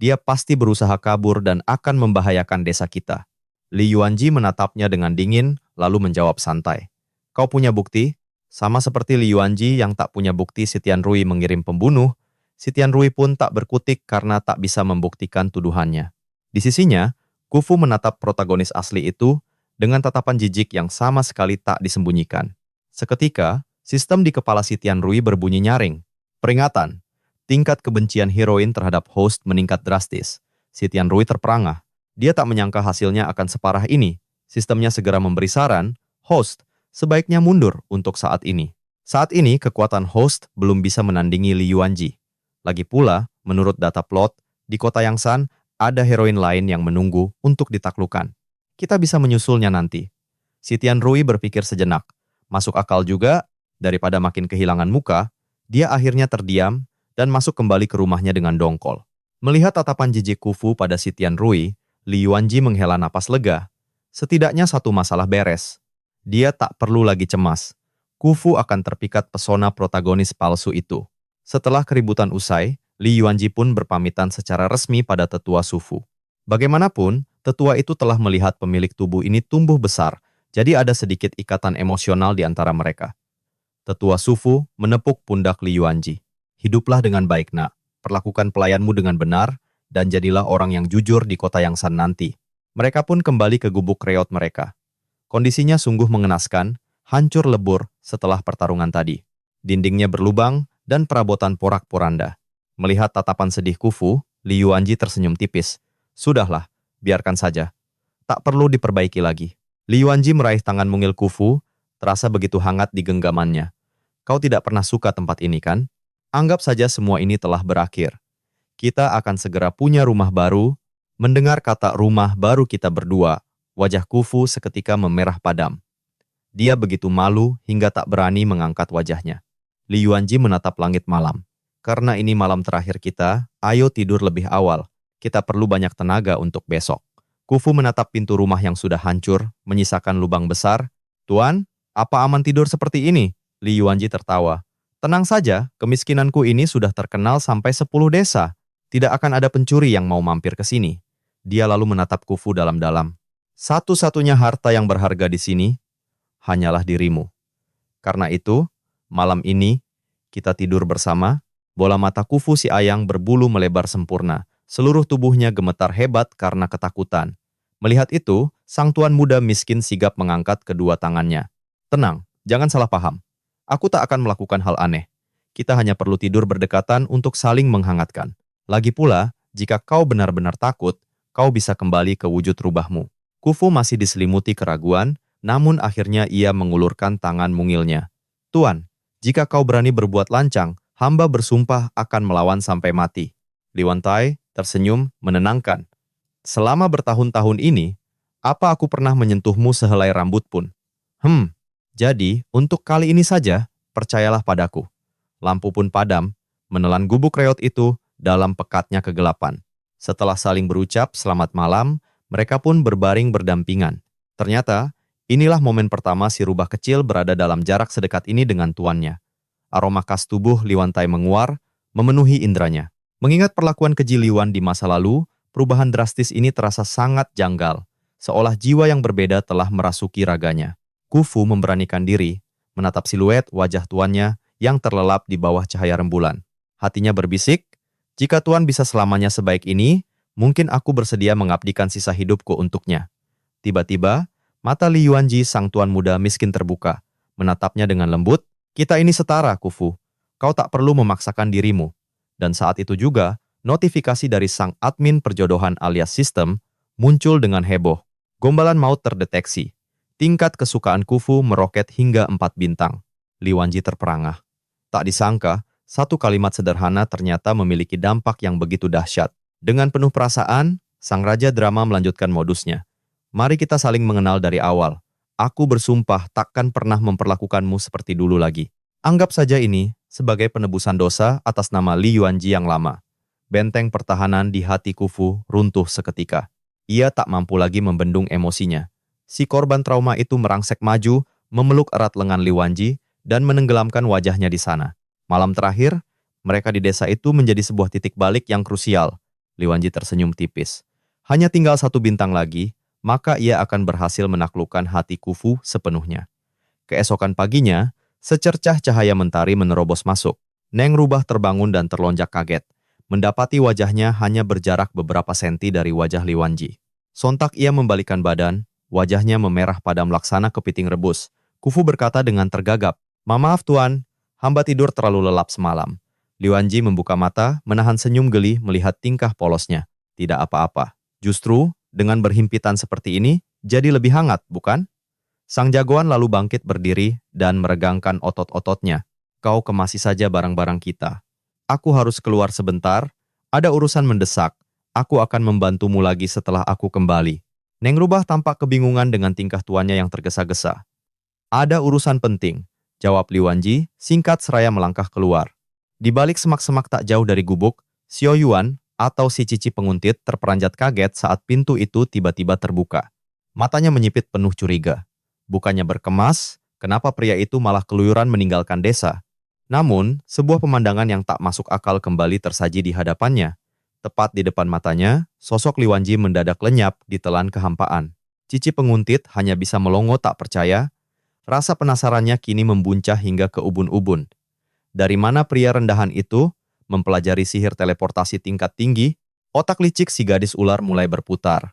Dia pasti berusaha kabur dan akan membahayakan desa kita. Li Yuanji menatapnya dengan dingin, lalu menjawab santai. Kau punya bukti? Sama seperti Li Yuanji yang tak punya bukti si Tianrui mengirim pembunuh, si Tianrui pun tak berkutik karena tak bisa membuktikan tuduhannya. Di sisinya, Kufu menatap protagonis asli itu dengan tatapan jijik yang sama sekali tak disembunyikan. Seketika, sistem di kepala si Tianrui berbunyi nyaring. Peringatan, tingkat kebencian heroin terhadap host meningkat drastis. Si Tianrui terperangah. Dia tak menyangka hasilnya akan separah ini. Sistemnya segera memberi saran, host sebaiknya mundur untuk saat ini. Saat ini, kekuatan host belum bisa menandingi Li Yuanji. Lagi pula, menurut data plot, di kota Yangsan ada heroin lain yang menunggu untuk ditaklukkan. Kita bisa menyusulnya nanti. Si Tianrui berpikir sejenak. Masuk akal juga, daripada makin kehilangan muka, dia akhirnya terdiam dan masuk kembali ke rumahnya dengan dongkol. Melihat tatapan jijik Kufu pada si Tianrui, Li Yuanji menghela napas lega. Setidaknya satu masalah beres. Dia tak perlu lagi cemas. Kufu akan terpikat pesona protagonis palsu itu. Setelah keributan usai, Li Yuanji pun berpamitan secara resmi pada tetua sufu. Bagaimanapun, Tetua itu telah melihat pemilik tubuh ini tumbuh besar, jadi ada sedikit ikatan emosional di antara mereka. Tetua Sufu menepuk pundak Li Yuanji. Hiduplah dengan baik, nak. Perlakukan pelayanmu dengan benar, dan jadilah orang yang jujur di kota yang san nanti. Mereka pun kembali ke gubuk reot mereka. Kondisinya sungguh mengenaskan, hancur lebur setelah pertarungan tadi. Dindingnya berlubang dan perabotan porak-poranda. Melihat tatapan sedih Kufu, Li Yuanji tersenyum tipis. Sudahlah, biarkan saja. Tak perlu diperbaiki lagi. Li Yuanji meraih tangan mungil Kufu, terasa begitu hangat di genggamannya. Kau tidak pernah suka tempat ini, kan? Anggap saja semua ini telah berakhir. Kita akan segera punya rumah baru. Mendengar kata rumah baru kita berdua, wajah Kufu seketika memerah padam. Dia begitu malu hingga tak berani mengangkat wajahnya. Li Yuanji menatap langit malam. Karena ini malam terakhir kita, ayo tidur lebih awal. Kita perlu banyak tenaga untuk besok. Kufu menatap pintu rumah yang sudah hancur, menyisakan lubang besar. Tuan, apa aman tidur seperti ini? Li Yuanji tertawa. Tenang saja, kemiskinanku ini sudah terkenal sampai 10 desa. Tidak akan ada pencuri yang mau mampir ke sini. Dia lalu menatap Kufu dalam-dalam. Satu-satunya harta yang berharga di sini hanyalah dirimu. Karena itu, malam ini kita tidur bersama. Bola mata Kufu si ayang berbulu melebar sempurna. Seluruh tubuhnya gemetar hebat karena ketakutan. Melihat itu, sang tuan muda miskin sigap mengangkat kedua tangannya. Tenang, jangan salah paham. Aku tak akan melakukan hal aneh. Kita hanya perlu tidur berdekatan untuk saling menghangatkan. Lagi pula, jika kau benar-benar takut, kau bisa kembali ke wujud rubahmu. Kufu masih diselimuti keraguan, namun akhirnya ia mengulurkan tangan mungilnya. Tuan, jika kau berani berbuat lancang, hamba bersumpah akan melawan sampai mati. Li Yuantai tersenyum menenangkan. Selama bertahun-tahun ini, apa aku pernah menyentuhmu sehelai rambut pun? Jadi, untuk kali ini saja, percayalah padaku. Lampu pun padam, menelan gubuk reot itu dalam pekatnya kegelapan. Setelah saling berucap selamat malam, mereka pun berbaring berdampingan. Ternyata, inilah momen pertama si rubah kecil berada dalam jarak sedekat ini dengan tuannya. Aroma khas tubuh Li Yuantai menguar, memenuhi indranya. Mengingat perlakuan keji Li Yuan di masa lalu, perubahan drastis ini terasa sangat janggal, seolah jiwa yang berbeda telah merasuki raganya. Kufu memberanikan diri, menatap siluet wajah tuannya yang terlelap di bawah cahaya rembulan. Hatinya berbisik, jika tuan bisa selamanya sebaik ini, mungkin aku bersedia mengabdikan sisa hidupku untuknya. Tiba-tiba, mata Li Yuanji sang tuan muda miskin terbuka, menatapnya dengan lembut. Kita ini setara, Kufu. Kau tak perlu memaksakan dirimu. Dan saat itu juga, notifikasi dari sang admin perjodohan alias sistem muncul dengan heboh. Gombalan maut terdeteksi. Tingkat kesukaan Kufu meroket hingga 4 bintang. Li Yuanji terperangah. Tak disangka, satu kalimat sederhana ternyata memiliki dampak yang begitu dahsyat. Dengan penuh perasaan, sang raja drama melanjutkan modusnya. Mari kita saling mengenal dari awal. Aku bersumpah takkan pernah memperlakukanmu seperti dulu lagi. Anggap saja ini sebagai penebusan dosa atas nama Li Yuanji yang lama. Benteng pertahanan di hati Kufu runtuh seketika. Ia tak mampu lagi membendung emosinya. Si korban trauma itu merangsek maju, memeluk erat lengan Li Yuanji, dan menenggelamkan wajahnya di sana. Malam terakhir, mereka di desa itu menjadi sebuah titik balik yang krusial. Li Yuanji tersenyum tipis. Hanya tinggal 1 bintang lagi, maka ia akan berhasil menaklukkan hati Kufu sepenuhnya. Keesokan paginya, secercah cahaya mentari menerobos masuk. Neng Rubah terbangun dan terlonjak kaget. Mendapati wajahnya hanya berjarak beberapa senti dari wajah Li Yuanji. Sontak ia membalikkan badan, wajahnya memerah padam laksana kepiting rebus. Kufu berkata dengan tergagap, Maaf tuan, hamba tidur terlalu lelap semalam. Li Yuanji membuka mata, menahan senyum geli melihat tingkah polosnya. Tidak apa-apa. Justru, dengan berhimpitan seperti ini, jadi lebih hangat, bukan? Sang jagoan lalu bangkit berdiri dan meregangkan otot-ototnya. Kau kemasi saja barang-barang kita. Aku harus keluar sebentar, ada urusan mendesak. Aku akan membantumu lagi setelah aku kembali. Neng Rubah tampak kebingungan dengan tingkah tuannya yang tergesa-gesa. Ada urusan penting, jawab Li Yuanji, singkat seraya melangkah keluar. Di balik semak-semak tak jauh dari gubuk, Xiao Yuan atau si cici penguntit terperanjat kaget saat pintu itu tiba-tiba terbuka. Matanya menyipit penuh curiga. Bukannya berkemas, kenapa pria itu malah keluyuran meninggalkan desa? Namun, sebuah pemandangan yang tak masuk akal kembali tersaji di hadapannya. Tepat di depan matanya, sosok Li Wanji mendadak lenyap di telan kehampaan. Cici penguntit hanya bisa melongo tak percaya. Rasa penasarannya kini membuncah hingga ke ubun-ubun. Dari mana pria rendahan itu mempelajari sihir teleportasi tingkat tinggi? Otak licik si gadis ular mulai berputar.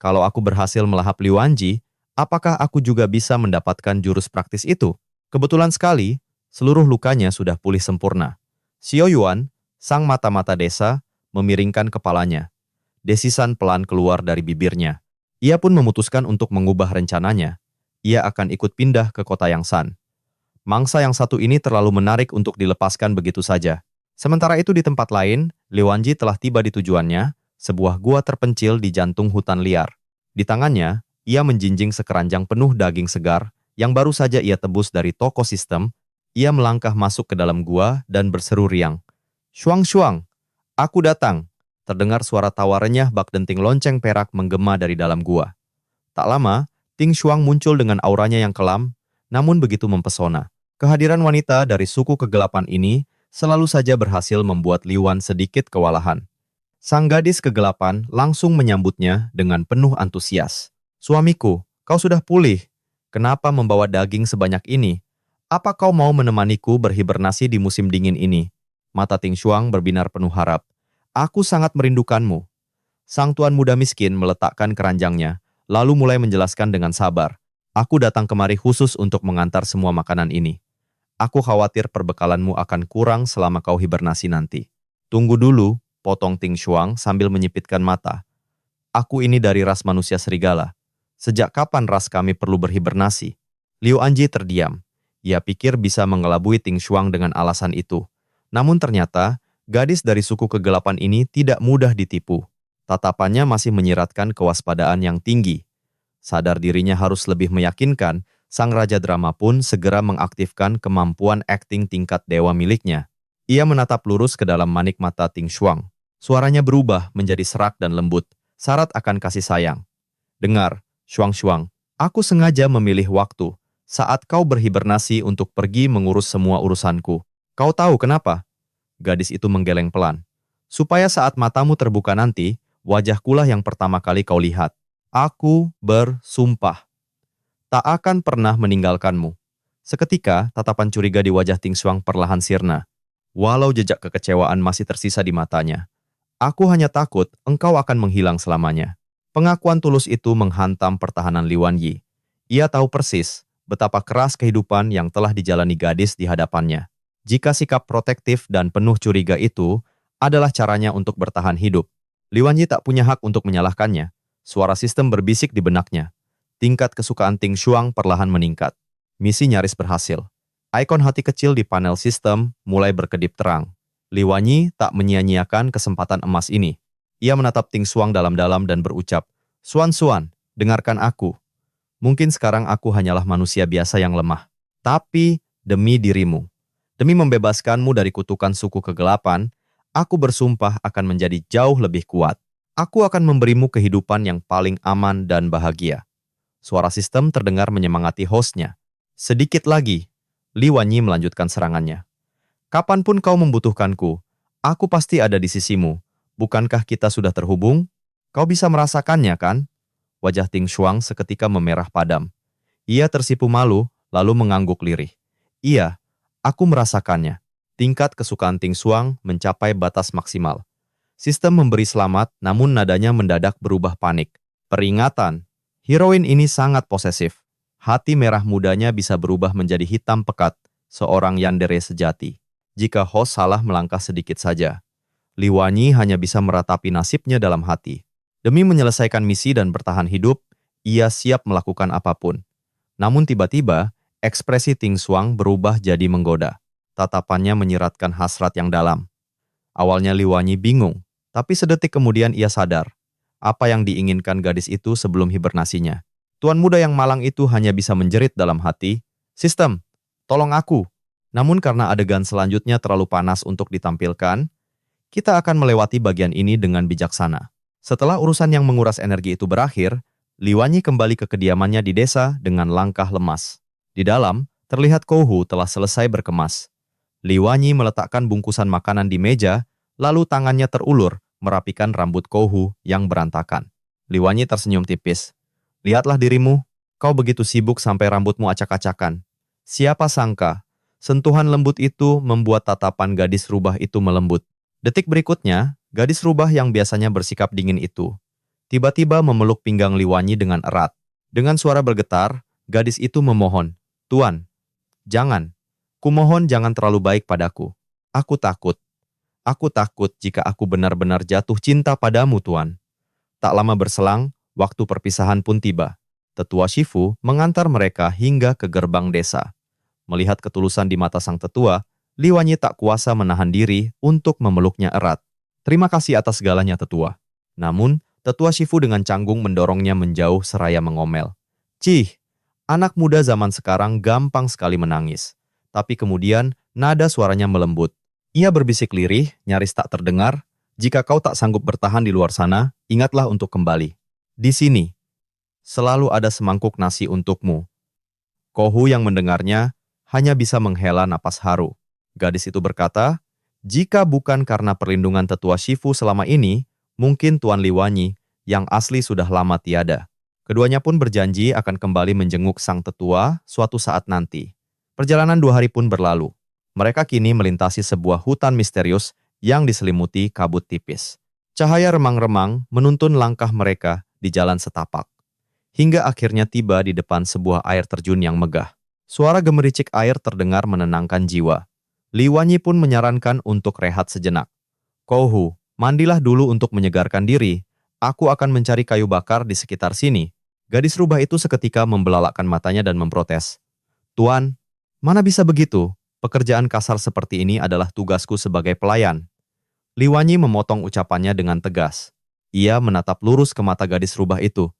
Kalau aku berhasil melahap Li Wanji, apakah aku juga bisa mendapatkan jurus praktis itu? Kebetulan sekali, seluruh lukanya sudah pulih sempurna. Xiao Yuan, sang mata-mata desa, memiringkan kepalanya. Desisan pelan keluar dari bibirnya. Ia pun memutuskan untuk mengubah rencananya. Ia akan ikut pindah ke kota Yangsan. Mangsa yang satu ini terlalu menarik untuk dilepaskan begitu saja. Sementara itu di tempat lain, Li Wanji telah tiba di tujuannya, sebuah gua terpencil di jantung hutan liar. Di tangannya, ia menjinjing sekeranjang penuh daging segar yang baru saja ia tebus dari toko sistem. Ia melangkah masuk ke dalam gua dan berseru riang. "Shuang Shuang, aku datang." Terdengar suara tawa renyah bak denting lonceng perak menggema dari dalam gua. Tak lama, Ting Shuang muncul dengan auranya yang kelam, namun begitu mempesona. Kehadiran wanita dari suku kegelapan ini selalu saja berhasil membuat Li Wan sedikit kewalahan. Sang gadis kegelapan langsung menyambutnya dengan penuh antusias. "Suamiku, kau sudah pulih. Kenapa membawa daging sebanyak ini? Apa kau mau menemaniku berhibernasi di musim dingin ini?" Mata Ting Shuang berbinar penuh harap. "Aku sangat merindukanmu." Sang tuan muda miskin meletakkan keranjangnya, lalu mulai menjelaskan dengan sabar. "Aku datang kemari khusus untuk mengantar semua makanan ini. Aku khawatir perbekalanmu akan kurang selama kau hibernasi nanti." "Tunggu dulu," potong Ting Shuang sambil menyipitkan mata. "Aku ini dari ras manusia serigala. Sejak kapan ras kami perlu berhibernasi?" Liu Anji terdiam. Ia pikir bisa mengelabui Ting Shuang dengan alasan itu. Namun ternyata, gadis dari suku kegelapan ini tidak mudah ditipu. Tatapannya masih menyiratkan kewaspadaan yang tinggi. Sadar dirinya harus lebih meyakinkan, sang raja drama pun segera mengaktifkan kemampuan akting tingkat dewa miliknya. Ia menatap lurus ke dalam manik mata Ting Shuang. Suaranya berubah menjadi serak dan lembut, syarat akan kasih sayang. "Dengar, Shuang Shuang, aku sengaja memilih waktu saat kau berhibernasi untuk pergi mengurus semua urusanku. Kau tahu kenapa?" Gadis itu menggeleng pelan. "Supaya saat matamu terbuka nanti, wajahkulah yang pertama kali kau lihat. Aku bersumpah tak akan pernah meninggalkanmu." Seketika, tatapan curiga di wajah Ting Shuang perlahan sirna. Walau jejak kekecewaan masih tersisa di matanya. "Aku hanya takut engkau akan menghilang selamanya." Pengakuan tulus itu menghantam pertahanan Li Wanyi. Ia tahu persis betapa keras kehidupan yang telah dijalani gadis di hadapannya. Jika sikap protektif dan penuh curiga itu adalah caranya untuk bertahan hidup, Li Wanyi tak punya hak untuk menyalahkannya. Suara sistem berbisik di benaknya. Tingkat kesukaan Ting Shuang perlahan meningkat. Misi nyaris berhasil. Ikon hati kecil di panel sistem mulai berkedip terang. Li Wanyi tak menyia-nyiakan kesempatan emas ini. Ia menatap Ting Shuang dalam-dalam dan berucap, "Xuan Xuan, dengarkan aku. Mungkin sekarang aku hanyalah manusia biasa yang lemah. Tapi demi dirimu, demi membebaskanmu dari kutukan suku kegelapan, aku bersumpah akan menjadi jauh lebih kuat. Aku akan memberimu kehidupan yang paling aman dan bahagia." Suara sistem terdengar menyemangati hostnya. "Sedikit lagi." Li Wanyi melanjutkan serangannya. "Kapanpun kau membutuhkanku, aku pasti ada di sisimu. Bukankah kita sudah terhubung? Kau bisa merasakannya, kan?" Wajah Ting Shuang seketika memerah padam. Ia tersipu malu, lalu mengangguk lirih. "Iya, aku merasakannya." Tingkat kesukaan Ting Shuang mencapai batas maksimal. Sistem memberi selamat, namun nadanya mendadak berubah panik. "Peringatan, heroin ini sangat posesif. Hati merah mudanya bisa berubah menjadi hitam pekat, seorang yandere sejati. Jika host salah melangkah sedikit saja, Li Wanyi hanya bisa meratapi nasibnya dalam hati. Demi menyelesaikan misi dan bertahan hidup, ia siap melakukan apapun. Namun tiba-tiba, ekspresi Ting Shuang berubah jadi menggoda. Tatapannya menyiratkan hasrat yang dalam. Awalnya Li Wanyi bingung, tapi sedetik kemudian ia sadar apa yang diinginkan gadis itu sebelum hibernasinya. Tuan muda yang malang itu hanya bisa menjerit dalam hati, "Sistem, tolong aku." Namun karena adegan selanjutnya terlalu panas untuk ditampilkan, kita akan melewati bagian ini dengan bijaksana. Setelah urusan yang menguras energi itu berakhir, Li Wanyi kembali ke kediamannya di desa dengan langkah lemas. Di dalam, terlihat Kouhu telah selesai berkemas. Li Wanyi meletakkan bungkusan makanan di meja, lalu tangannya terulur, merapikan rambut Kouhu yang berantakan. Liwanyi tersenyum tipis. Lihatlah dirimu, kau begitu sibuk sampai rambutmu acak-acakan. Siapa sangka, sentuhan lembut itu membuat tatapan gadis rubah itu melembut. Detik berikutnya, gadis rubah yang biasanya bersikap dingin itu tiba-tiba memeluk pinggang Liwanyi dengan erat. Dengan suara bergetar, gadis itu memohon, "Tuan, jangan. Kumohon jangan terlalu baik padaku. Aku takut. Aku takut jika aku benar-benar jatuh cinta padamu, Tuan." Tak lama berselang, waktu perpisahan pun tiba. Tetua Shifu mengantar mereka hingga ke gerbang desa. Melihat ketulusan di mata sang tetua, Liwanyi tak kuasa menahan diri untuk memeluknya erat. "Terima kasih atas segalanya, tetua." Namun, tetua Shifu dengan canggung mendorongnya menjauh seraya mengomel. "Cih, anak muda zaman sekarang gampang sekali menangis." Tapi kemudian, nada suaranya melembut. Ia berbisik lirih, nyaris tak terdengar, "Jika kau tak sanggup bertahan di luar sana, ingatlah untuk kembali. Di sini, selalu ada semangkuk nasi untukmu." Kouhu yang mendengarnya hanya bisa menghela napas haru. Gadis itu berkata, "Jika bukan karena perlindungan tetua Shifu selama ini, mungkin Tuan Liwanyi yang asli sudah lama tiada." Keduanya pun berjanji akan kembali menjenguk sang tetua suatu saat nanti. Perjalanan 2 hari pun berlalu. Mereka kini melintasi sebuah hutan misterius yang diselimuti kabut tipis. Cahaya remang-remang menuntun langkah mereka di jalan setapak. Hingga akhirnya tiba di depan sebuah air terjun yang megah. Suara gemericik air terdengar menenangkan jiwa. Liwanyi pun menyarankan untuk rehat sejenak. "Kouhu, mandilah dulu untuk menyegarkan diri. Aku akan mencari kayu bakar di sekitar sini." Gadis rubah itu seketika membelalakkan matanya dan memprotes. "Tuan, mana bisa begitu? Pekerjaan kasar seperti ini adalah tugasku sebagai pelayan." Liwanyi memotong ucapannya dengan tegas. Ia menatap lurus ke mata gadis rubah itu.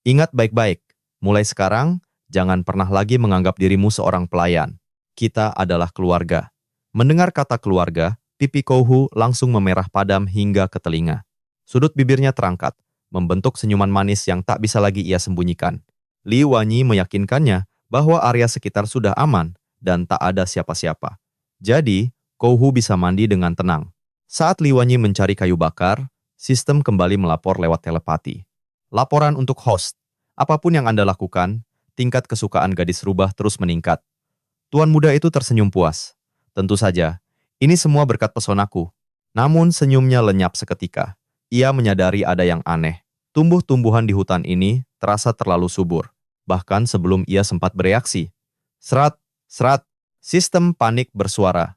"Ingat baik-baik, mulai sekarang, jangan pernah lagi menganggap dirimu seorang pelayan. Kita adalah keluarga." Mendengar kata keluarga, pipi Kouhu langsung memerah padam hingga ke telinga. Sudut bibirnya terangkat, membentuk senyuman manis yang tak bisa lagi ia sembunyikan. Liwanyi meyakinkannya bahwa area sekitar sudah aman dan tak ada siapa-siapa. Jadi, Kouhu bisa mandi dengan tenang. Saat Liwanyi mencari kayu bakar, sistem kembali melapor lewat telepati. "Laporan untuk host. Apapun yang Anda lakukan, tingkat kesukaan gadis rubah terus meningkat." Tuan muda itu tersenyum puas. "Tentu saja, ini semua berkat pesonaku." Namun senyumnya lenyap seketika. Ia menyadari ada yang aneh. Tumbuh-tumbuhan di hutan ini terasa terlalu subur. Bahkan sebelum ia sempat bereaksi. Serat, serat, sistem panik bersuara.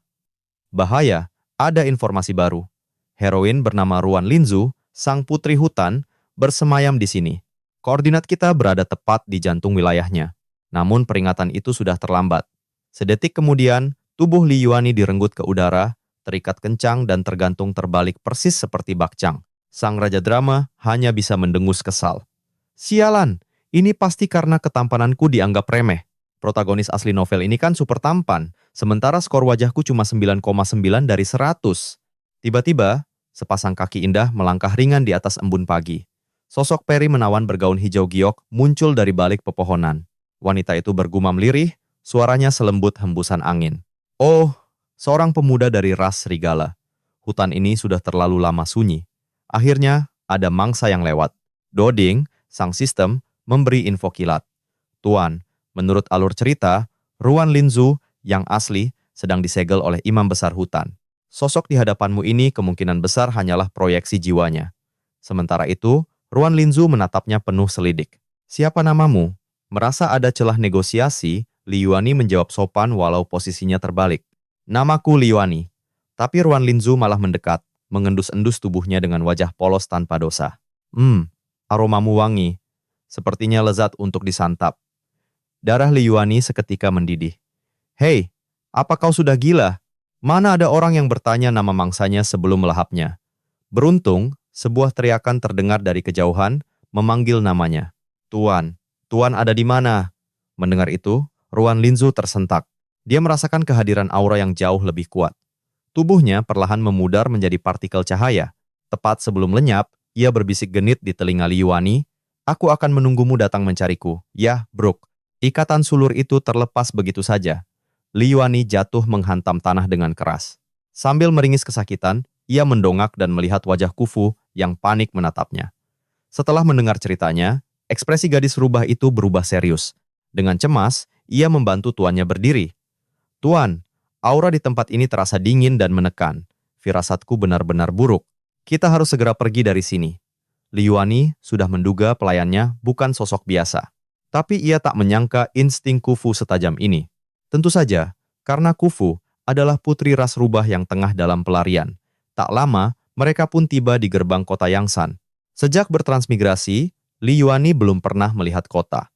"Bahaya, ada informasi baru. Heroin bernama Ruan Linzu, sang putri hutan, bersemayam di sini. Koordinat kita berada tepat di jantung wilayahnya. Namun peringatan itu sudah terlambat." Sedetik kemudian, tubuh Li Yuani direnggut ke udara, terikat kencang dan tergantung terbalik persis seperti bakcang. Sang raja drama hanya bisa mendengus kesal. "Sialan, ini pasti karena ketampananku dianggap remeh. Protagonis asli novel ini kan super tampan, sementara skor wajahku cuma 9,9 dari 100. Tiba-tiba, sepasang kaki indah melangkah ringan di atas embun pagi. Sosok peri menawan bergaun hijau giok muncul dari balik pepohonan. Wanita itu bergumam lirih, suaranya selembut hembusan angin. "Oh, seorang pemuda dari ras serigala. Hutan ini sudah terlalu lama sunyi." Akhirnya, ada mangsa yang lewat. Doding, sang sistem, memberi info kilat. "Tuan, menurut alur cerita, Ruan Linzu yang asli sedang disegel oleh imam besar hutan. Sosok di hadapanmu ini kemungkinan besar hanyalah proyeksi jiwanya." Sementara itu, Ruan Linzu menatapnya penuh selidik. "Siapa namamu?" Merasa ada celah negosiasi, Li Yuani menjawab sopan walau posisinya terbalik. "Namaku Li Yuani." Tapi Ruan Linzu malah mendekat, mengendus-endus tubuhnya dengan wajah polos tanpa dosa. Aromamu wangi. Sepertinya lezat untuk disantap." Darah Li Yuani seketika mendidih. "Hei, apa kau sudah gila? Mana ada orang yang bertanya nama mangsanya sebelum melahapnya?" Beruntung, sebuah teriakan terdengar dari kejauhan, memanggil namanya. "Tuan, Tuan ada di mana?" Mendengar itu, Ruan Linzu tersentak. Dia merasakan kehadiran aura yang jauh lebih kuat. Tubuhnya perlahan memudar menjadi partikel cahaya. Tepat sebelum lenyap, ia berbisik genit di telinga Li Yuani, "Aku akan menunggumu datang mencariku. Ya, Brook." Ikatan sulur itu terlepas begitu saja. Li Yuani jatuh menghantam tanah dengan keras. Sambil meringis kesakitan, ia mendongak dan melihat wajah Kufu yang panik menatapnya. Setelah mendengar ceritanya, ekspresi gadis rubah itu berubah serius. Dengan cemas, ia membantu tuannya berdiri. "Tuan, aura di tempat ini terasa dingin dan menekan. Firasatku benar-benar buruk. Kita harus segera pergi dari sini." Liyuani sudah menduga pelayannya bukan sosok biasa. Tapi ia tak menyangka insting Kufu setajam ini. Tentu saja, karena Kufu adalah putri ras rubah yang tengah dalam pelarian. Tak lama, mereka pun tiba di gerbang kota Yangsan. Sejak bertransmigrasi, Liyuani belum pernah melihat kota.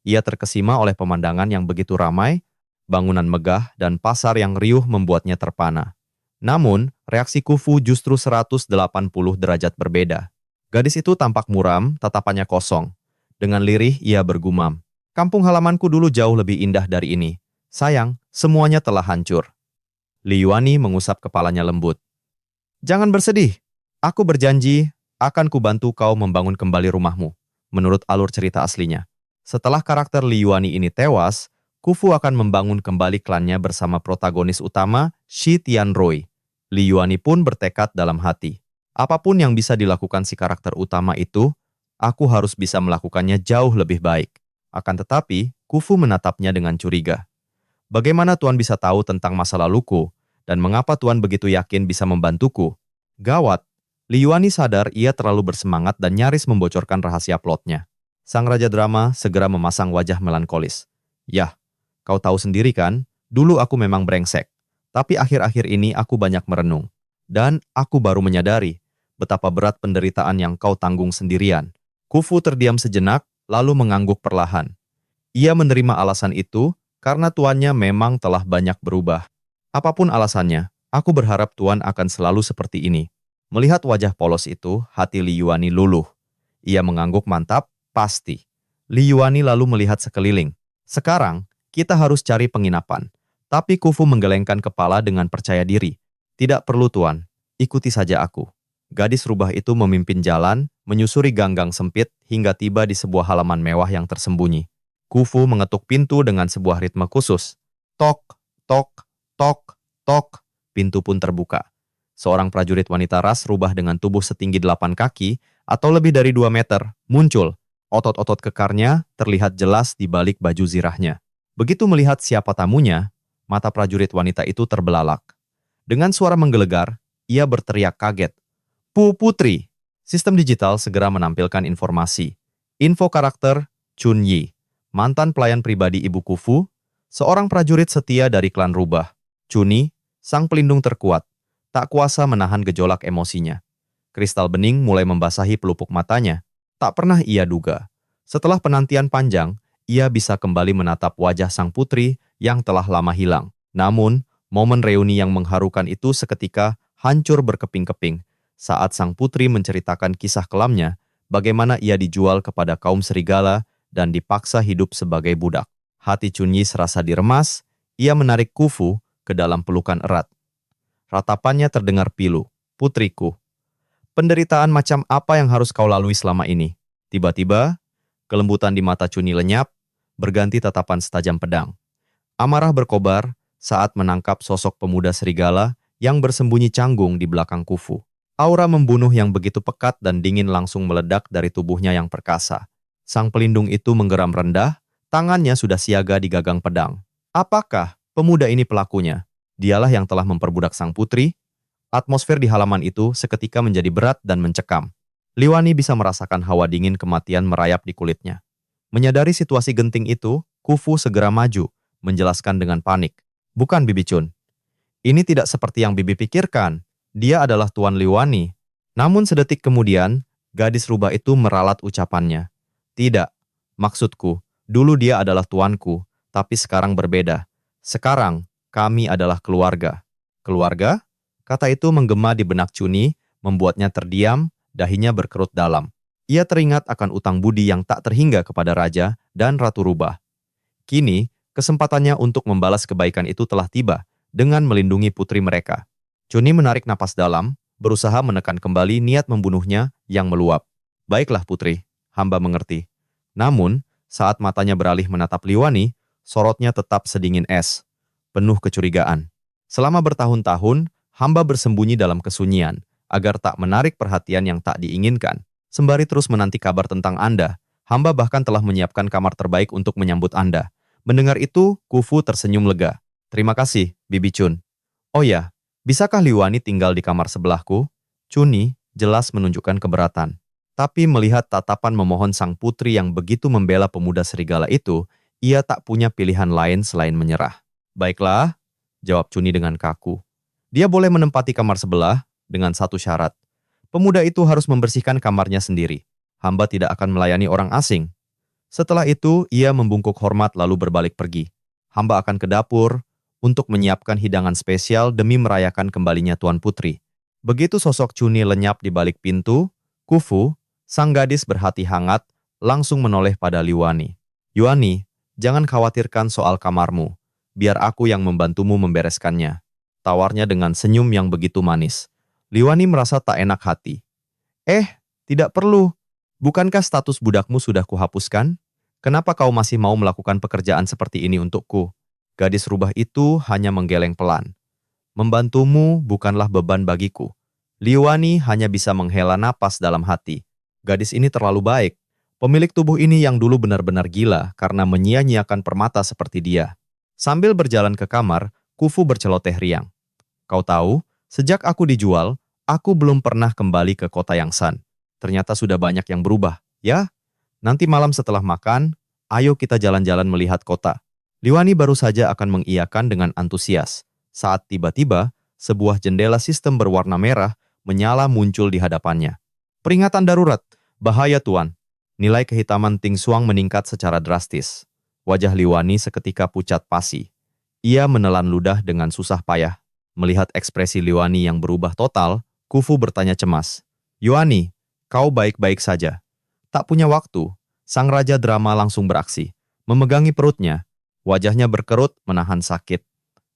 Ia terkesima oleh pemandangan yang begitu ramai, bangunan megah, dan pasar yang riuh membuatnya terpana. Namun, reaksi Kufu justru 180 derajat berbeda. Gadis itu tampak muram, tatapannya kosong. Dengan lirih, ia bergumam, "Kampung halamanku dulu jauh lebih indah dari ini. Sayang, semuanya telah hancur." Liyuani mengusap kepalanya lembut. "Jangan bersedih. Aku berjanji akan kubantu kau membangun kembali rumahmu," menurut alur cerita aslinya. Setelah karakter Liyuani ini tewas, Kufu akan membangun kembali klannya bersama protagonis utama, Shi Tianrui. Liyuani pun bertekad dalam hati. Apapun yang bisa dilakukan si karakter utama itu, aku harus bisa melakukannya jauh lebih baik. Akan tetapi, Kufu menatapnya dengan curiga. "Bagaimana Tuan bisa tahu tentang masa laluku, dan mengapa Tuan begitu yakin bisa membantuku?" Gawat, Liyuani sadar ia terlalu bersemangat dan nyaris membocorkan rahasia plotnya. Sang Raja Drama segera memasang wajah melankolis. "Yah, kau tahu sendiri kan, dulu aku memang brengsek. Tapi akhir-akhir ini aku banyak merenung. Dan aku baru menyadari betapa berat penderitaan yang kau tanggung sendirian." Kufu terdiam sejenak, lalu mengangguk perlahan. Ia menerima alasan itu karena tuannya memang telah banyak berubah. "Apapun alasannya, aku berharap Tuan akan selalu seperti ini." Melihat wajah polos itu, hati Liyuani luluh. Ia mengangguk mantap, "Pasti." Liyuani lalu melihat sekeliling. "Sekarang, kita harus cari penginapan." Tapi Kufu menggelengkan kepala dengan percaya diri. "Tidak perlu Tuan, ikuti saja aku." Gadis rubah itu memimpin jalan, menyusuri gang-gang sempit hingga tiba di sebuah halaman mewah yang tersembunyi. Kufu mengetuk pintu dengan sebuah ritme khusus. Tok, tok, tok, tok. Pintu pun terbuka. Seorang prajurit wanita ras rubah dengan tubuh setinggi 8 kaki atau lebih dari 2 meter muncul. Otot-otot kekarnya terlihat jelas di balik baju zirahnya. Begitu melihat siapa tamunya, mata prajurit wanita itu terbelalak. Dengan suara menggelegar, ia berteriak kaget. Putri." Sistem digital segera menampilkan informasi. Info karakter Chun Yi, mantan pelayan pribadi Ibu Kufu, seorang prajurit setia dari klan rubah. Chuni, sang pelindung terkuat, tak kuasa menahan gejolak emosinya. Kristal bening mulai membasahi pelupuk matanya. Tak pernah ia duga. Setelah penantian panjang, ia bisa kembali menatap wajah sang putri yang telah lama hilang. Namun, momen reuni yang mengharukan itu seketika hancur berkeping-keping saat sang putri menceritakan kisah kelamnya, bagaimana ia dijual kepada kaum serigala dan dipaksa hidup sebagai budak. Hati Chunyi serasa diremas, ia menarik Kufu ke dalam pelukan erat. Ratapannya terdengar pilu. "Putriku, penderitaan macam apa yang harus kau lalui selama ini?" Tiba-tiba, kelembutan di mata Chunyi lenyap, berganti tatapan setajam pedang. Amarah berkobar saat menangkap sosok pemuda serigala yang bersembunyi canggung di belakang Kufu. Aura membunuh yang begitu pekat dan dingin langsung meledak dari tubuhnya yang perkasa. Sang pelindung itu menggeram rendah, tangannya sudah siaga di gagang pedang. Apakah pemuda ini pelakunya? Dialah yang telah memperbudak sang putri. Atmosfer di halaman itu seketika menjadi berat dan mencekam. Liyuani bisa merasakan hawa dingin kematian merayap di kulitnya. Menyadari situasi genting itu, Kufu segera maju, menjelaskan dengan panik. "Bukan Bibi Chun. Ini tidak seperti yang Bibi pikirkan. Dia adalah Tuan Liyuani." Namun sedetik kemudian, gadis rubah itu meralat ucapannya. "Tidak, maksudku, dulu dia adalah tuanku, tapi sekarang berbeda. Sekarang, kami adalah keluarga." "Keluarga?" Kata itu menggema di benak Chuni, membuatnya terdiam, dahinya berkerut dalam. Ia teringat akan utang budi yang tak terhingga kepada Raja dan Ratu Rubah. Kini, kesempatannya untuk membalas kebaikan itu telah tiba dengan melindungi putri mereka. Chuni menarik napas dalam, berusaha menekan kembali niat membunuhnya yang meluap. "Baiklah putri, hamba mengerti." Namun, saat matanya beralih menatap Liyuani, sorotnya tetap sedingin es, penuh kecurigaan. Selama bertahun-tahun, Hamba bersembunyi dalam kesunyian, agar tak menarik perhatian yang tak diinginkan. Sembari terus menanti kabar tentang Anda, hamba bahkan telah menyiapkan kamar terbaik untuk menyambut Anda. Mendengar itu, Kufu tersenyum lega. Terima kasih, Bibi Chun. Oh ya, bisakah Liwani tinggal di kamar sebelahku? Chuni jelas menunjukkan keberatan. Tapi melihat tatapan memohon sang putri yang begitu membela pemuda serigala itu, ia tak punya pilihan lain selain menyerah. Baiklah, jawab Chuni dengan kaku. Dia boleh menempati kamar sebelah dengan satu syarat. Pemuda itu harus membersihkan kamarnya sendiri. Hamba tidak akan melayani orang asing. Setelah itu, ia membungkuk hormat lalu berbalik pergi. Hamba akan ke dapur untuk menyiapkan hidangan spesial demi merayakan kembalinya Tuan Putri. Begitu sosok Chuni lenyap di balik pintu, Kufu, sang gadis berhati hangat, langsung menoleh pada Liwani. Yuani, jangan khawatirkan soal kamarmu. Biar aku yang membantumu membereskannya. Tawarnya dengan senyum yang begitu manis. Liwani merasa tak enak hati. Tidak perlu. Bukankah status budakmu sudah kuhapuskan? Kenapa kau masih mau melakukan pekerjaan seperti ini untukku? Gadis rubah itu hanya menggeleng pelan. Membantumu bukanlah beban bagiku. Liwani hanya bisa menghela napas dalam hati. Gadis ini terlalu baik. Pemilik tubuh ini yang dulu benar-benar gila karena menyia-nyiakan permata seperti dia. Sambil berjalan ke kamar, Kufu berceloteh riang. Kau tahu, sejak aku dijual, aku belum pernah kembali ke kota Yangsan. Ternyata sudah banyak yang berubah, ya? Nanti malam setelah makan, ayo kita jalan-jalan melihat kota. Liwani baru saja akan mengiyakan dengan antusias. Saat tiba-tiba, sebuah jendela sistem berwarna merah menyala muncul di hadapannya. Peringatan darurat, bahaya tuan. Nilai kehitaman Ting Xuang meningkat secara drastis. Wajah Liwani seketika pucat pasi. Ia menelan ludah dengan susah payah. Melihat ekspresi Liwani yang berubah total, Kufu bertanya cemas. Yuani, kau baik-baik saja. Tak punya waktu, sang raja drama langsung beraksi. Memegangi perutnya, wajahnya berkerut menahan sakit.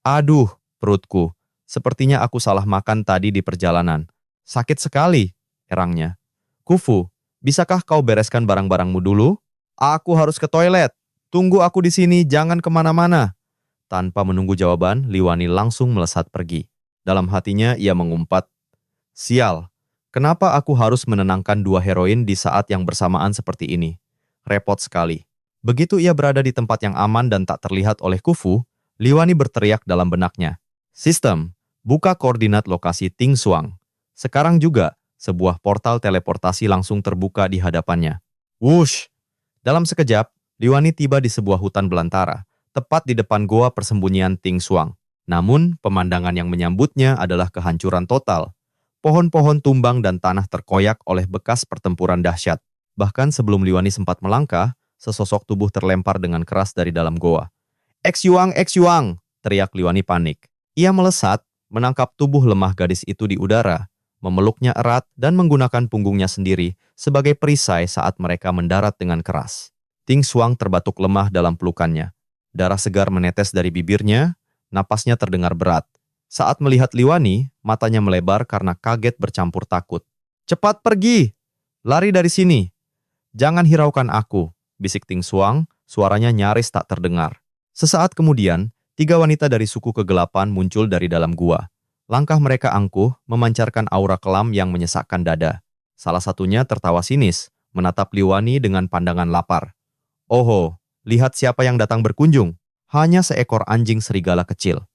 Aduh, perutku. Sepertinya aku salah makan tadi di perjalanan. Sakit sekali, erangnya. Kufu, bisakah kau bereskan barang-barangmu dulu? Aku harus ke toilet. Tunggu aku di sini, jangan kemana-mana. Tanpa menunggu jawaban, Liwani langsung melesat pergi. Dalam hatinya ia mengumpat, sial, kenapa aku harus menenangkan dua heroin di saat yang bersamaan seperti ini? Repot sekali. Begitu ia berada di tempat yang aman dan tak terlihat oleh Kufu, Liwani berteriak dalam benaknya. Sistem, buka koordinat lokasi Ting Xuang. Sekarang juga, sebuah portal teleportasi langsung terbuka di hadapannya. Wush! Dalam sekejap, Liwani tiba di sebuah hutan belantara, tepat di depan goa persembunyian Ting Xuang. Namun, pemandangan yang menyambutnya adalah kehancuran total. Pohon-pohon tumbang dan tanah terkoyak oleh bekas pertempuran dahsyat. Bahkan sebelum Liwani sempat melangkah, sesosok tubuh terlempar dengan keras dari dalam goa. X Yuang! Teriak Liwani panik. Ia melesat, menangkap tubuh lemah gadis itu di udara, memeluknya erat dan menggunakan punggungnya sendiri sebagai perisai saat mereka mendarat dengan keras. Ting Xuang terbatuk lemah dalam pelukannya. Darah segar menetes dari bibirnya, napasnya terdengar berat. Saat melihat Liwani, matanya melebar karena kaget bercampur takut. Cepat pergi! Lari dari sini! Jangan hiraukan aku, bisik Ting Xuang, suaranya nyaris tak terdengar. Sesaat kemudian, 3 wanita dari suku kegelapan muncul dari dalam gua. Langkah mereka angkuh, memancarkan aura kelam yang menyesakkan dada. Salah satunya tertawa sinis, menatap Liwani dengan pandangan lapar. Oho! Lihat siapa yang datang berkunjung. Hanya seekor anjing serigala kecil.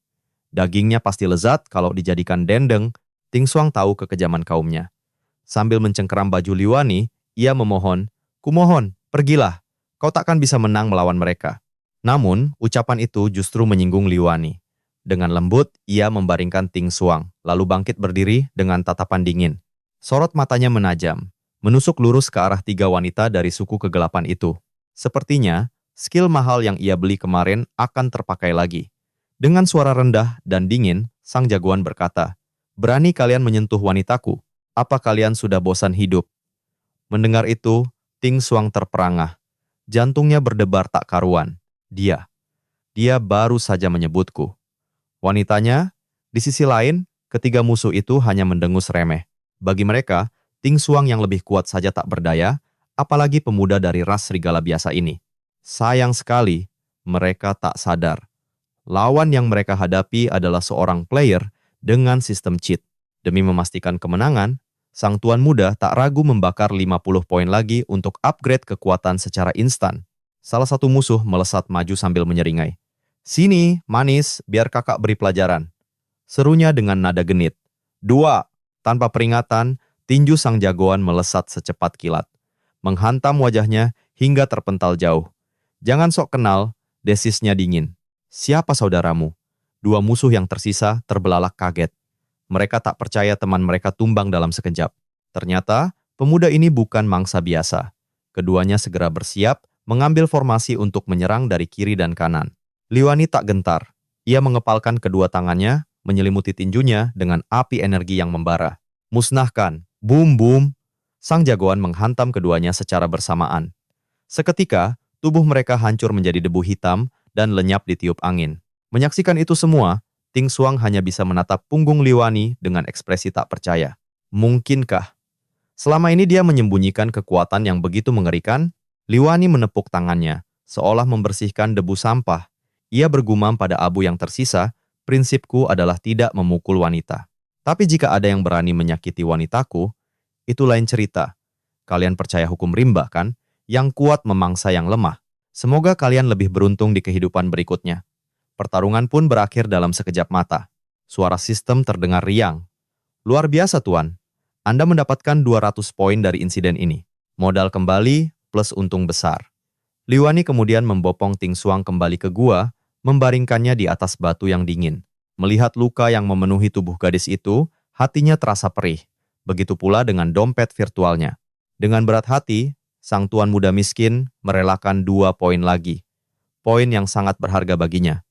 Dagingnya pasti lezat kalau dijadikan dendeng. Ting Xuang tahu kekejaman kaumnya. Sambil mencengkeram baju Liwani, ia memohon, kumohon, pergilah. Kau takkan bisa menang melawan mereka. Namun, ucapan itu justru menyinggung Liwani. Dengan lembut, ia membaringkan Ting Xuang, lalu bangkit berdiri dengan tatapan dingin. Sorot matanya menajam, menusuk lurus ke arah 3 wanita dari suku kegelapan itu. Sepertinya, skill mahal yang ia beli kemarin akan terpakai lagi. Dengan suara rendah dan dingin, sang jagoan berkata, berani kalian menyentuh wanitaku? Apa kalian sudah bosan hidup? Mendengar itu, Ting Xuang terperangah. Jantungnya berdebar tak karuan. Dia baru saja menyebutku. Wanitanya, di sisi lain, ketiga musuh itu hanya mendengus remeh. Bagi mereka, Ting Xuang yang lebih kuat saja tak berdaya, apalagi pemuda dari ras serigala biasa ini. Sayang sekali, mereka tak sadar. Lawan yang mereka hadapi adalah seorang player dengan sistem cheat. Demi memastikan kemenangan, sang tuan muda tak ragu membakar 50 poin lagi untuk upgrade kekuatan secara instan. Salah satu musuh melesat maju sambil menyeringai. "Sini, manis, biar kakak beri pelajaran." Serunya dengan nada genit. "Dua!" Tanpa peringatan, tinju sang jagoan melesat secepat kilat, menghantam wajahnya hingga terpental jauh. "Jangan sok kenal," desisnya dingin. "Siapa saudaramu?" Dua musuh yang tersisa terbelalak kaget. Mereka tak percaya teman mereka tumbang dalam sekejap. Ternyata, pemuda ini bukan mangsa biasa. Keduanya segera bersiap, mengambil formasi untuk menyerang dari kiri dan kanan. Liwani tak gentar. Ia mengepalkan kedua tangannya, menyelimuti tinjunya dengan api energi yang membara. "Musnahkan!" Boom boom! Sang jagoan menghantam keduanya secara bersamaan. Seketika, tubuh mereka hancur menjadi debu hitam dan lenyap ditiup angin. Menyaksikan itu semua, Ting Xuang hanya bisa menatap punggung Liwani dengan ekspresi tak percaya. Mungkinkah? Selama ini dia menyembunyikan kekuatan yang begitu mengerikan. Liwani menepuk tangannya, seolah membersihkan debu sampah. Ia bergumam pada abu yang tersisa, "Prinsipku adalah tidak memukul wanita. Tapi jika ada yang berani menyakiti wanitaku, itu lain cerita. Kalian percaya hukum rimba, kan? Yang kuat memangsa yang lemah. Semoga kalian lebih beruntung di kehidupan berikutnya." Pertarungan pun berakhir dalam sekejap mata. Suara sistem terdengar riang. "Luar biasa, Tuan. Anda mendapatkan 200 poin dari insiden ini. Modal kembali plus untung besar." Liwani kemudian membopong Ting Xuang kembali ke gua, membaringkannya di atas batu yang dingin. Melihat luka yang memenuhi tubuh gadis itu, hatinya terasa perih. Begitu pula dengan dompet virtualnya. Dengan berat hati, sang tuan muda miskin merelakan 2 poin lagi. Poin yang sangat berharga baginya.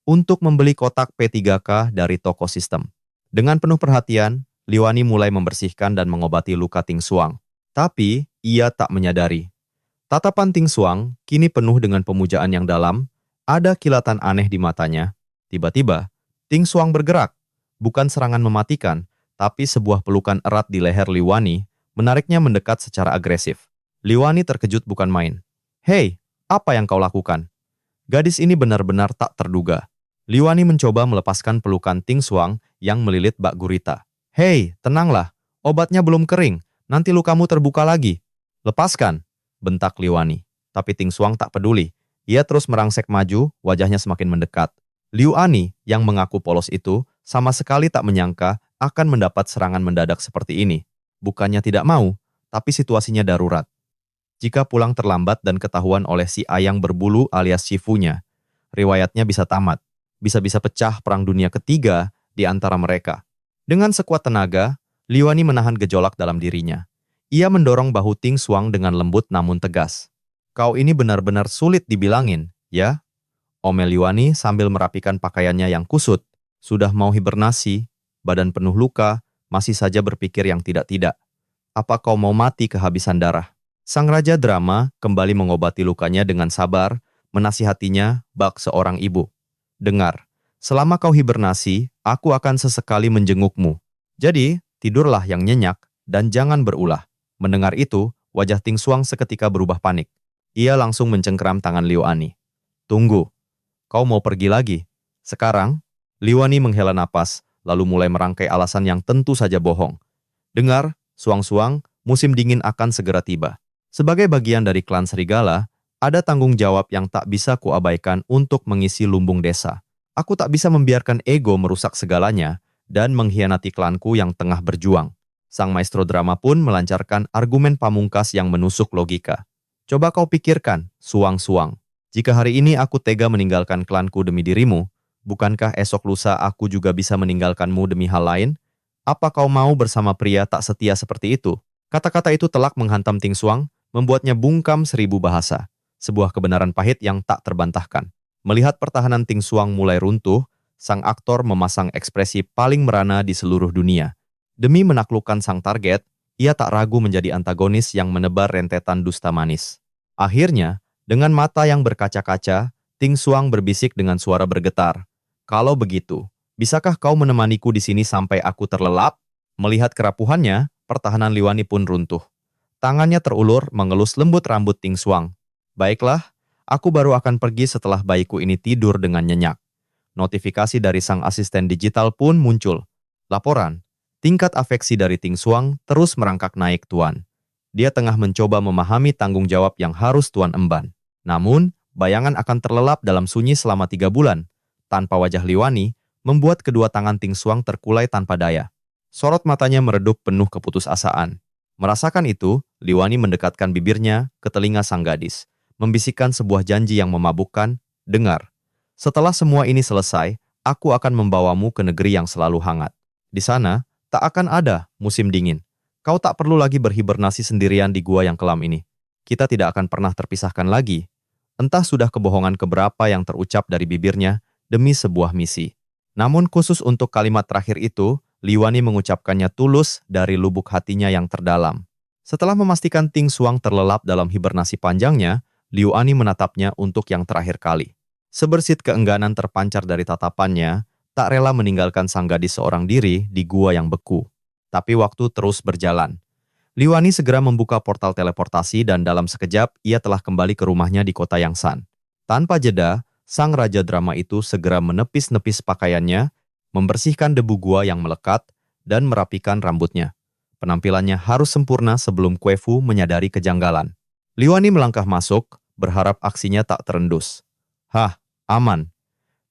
Untuk membeli kotak P3K dari toko sistem. Dengan penuh perhatian, Liwani mulai membersihkan dan mengobati luka Ting Xuang. Tapi, ia tak menyadari. Tatapan Ting Xuang kini penuh dengan pemujaan yang dalam, ada kilatan aneh di matanya. Tiba-tiba, Ting Xuang bergerak. Bukan serangan mematikan, tapi sebuah pelukan erat di leher Liwani, menariknya mendekat secara agresif. Liwani terkejut bukan main. "Hei, apa yang kau lakukan?" Gadis ini benar-benar tak terduga. Liwani mencoba melepaskan pelukan Ting Xuang yang melilit bak gurita. "Hei, tenanglah. Obatnya belum kering. Nanti lukamu terbuka lagi." "Lepaskan," bentak Liwani. Tapi Ting Xuang tak peduli. Ia terus merangsek maju, wajahnya semakin mendekat. Liu Ani yang mengaku polos itu sama sekali tak menyangka akan mendapat serangan mendadak seperti ini. Bukannya tidak mau, tapi situasinya darurat. Jika pulang terlambat dan ketahuan oleh si ayang berbulu alias Shifunya, riwayatnya bisa tamat. Bisa-bisa pecah perang dunia ketiga di antara mereka. Dengan sekuat tenaga, Liwani menahan gejolak dalam dirinya. Ia mendorong bahu Ting Xuang dengan lembut namun tegas. "Kau ini benar-benar sulit dibilangin, ya?" Omel Liwani sambil merapikan pakaiannya yang kusut. Sudah mau hibernasi, badan penuh luka, masih saja berpikir yang tidak-tidak. "Apa kau mau mati kehabisan darah?" Sang raja drama kembali mengobati lukanya dengan sabar, menasihatinya bak seorang ibu. "Dengar, selama kau hibernasi, aku akan sesekali menjengukmu. Jadi, tidurlah yang nyenyak dan jangan berulah." Mendengar itu, wajah Ting Xuang seketika berubah panik. Ia langsung mencengkeram tangan Liu Ani. "Tunggu, kau mau pergi lagi?" Sekarang, Liwani menghela napas, lalu mulai merangkai alasan yang tentu saja bohong. "Dengar, Xuang-Xuang, musim dingin akan segera tiba. Sebagai bagian dari klan serigala, ada tanggung jawab yang tak bisa kuabaikan untuk mengisi lumbung desa. Aku tak bisa membiarkan ego merusak segalanya dan mengkhianati klanku yang tengah berjuang." Sang maestro drama pun melancarkan argumen pamungkas yang menusuk logika. "Coba kau pikirkan, Xuang-Xuang. Jika hari ini aku tega meninggalkan klanku demi dirimu, bukankah esok lusa aku juga bisa meninggalkanmu demi hal lain? Apa kau mau bersama pria tak setia seperti itu?" Kata-kata itu telak menghantam Ting Xuang, membuatnya bungkam 1000 bahasa. Sebuah kebenaran pahit yang tak terbantahkan. Melihat pertahanan Ting Xuang mulai runtuh, sang aktor memasang ekspresi paling merana di seluruh dunia. Demi menaklukkan sang target, ia tak ragu menjadi antagonis yang menebar rentetan dusta manis. Akhirnya, dengan mata yang berkaca-kaca, Ting Xuang berbisik dengan suara bergetar. "Kalau begitu, bisakah kau menemaniku di sini sampai aku terlelap?" Melihat kerapuhannya, pertahanan Liwani pun runtuh. Tangannya terulur mengelus lembut rambut Ting Xuang. "Baiklah, aku baru akan pergi setelah bayiku ini tidur dengan nyenyak." Notifikasi dari sang asisten digital pun muncul. Laporan, tingkat afeksi dari Ting Xuang terus merangkak naik, Tuan. Dia tengah mencoba memahami tanggung jawab yang harus Tuan emban. Namun, bayangan akan terlelap dalam sunyi selama 3 bulan. Tanpa wajah Liwani, membuat kedua tangan Ting Xuang terkulai tanpa daya. Sorot matanya meredup penuh keputusasaan. Merasakan itu, Liwani mendekatkan bibirnya ke telinga sang gadis, membisikkan sebuah janji yang memabukkan, dengar. Setelah semua ini selesai, aku akan membawamu ke negeri yang selalu hangat. Di sana, tak akan ada musim dingin. Kau tak perlu lagi berhibernasi sendirian di gua yang kelam ini. Kita tidak akan pernah terpisahkan lagi. Entah sudah kebohongan keberapa yang terucap dari bibirnya demi sebuah misi. Namun khusus untuk kalimat terakhir itu, Liwani mengucapkannya tulus dari lubuk hatinya yang terdalam. Setelah memastikan Ting Xuang terlelap dalam hibernasi panjangnya, Liwani menatapnya untuk yang terakhir kali. Sebersit keengganan terpancar dari tatapannya, tak rela meninggalkan sang gadis seorang diri di gua yang beku. Tapi waktu terus berjalan. Liwani segera membuka portal teleportasi dan dalam sekejap ia telah kembali ke rumahnya di kota Yangsan. Tanpa jeda, sang raja drama itu segera menepis-nepis pakaiannya, membersihkan debu gua yang melekat, dan merapikan rambutnya. Penampilannya harus sempurna sebelum Kue Fu menyadari kejanggalan. Liwani melangkah masuk, berharap aksinya tak terendus. Hah, aman.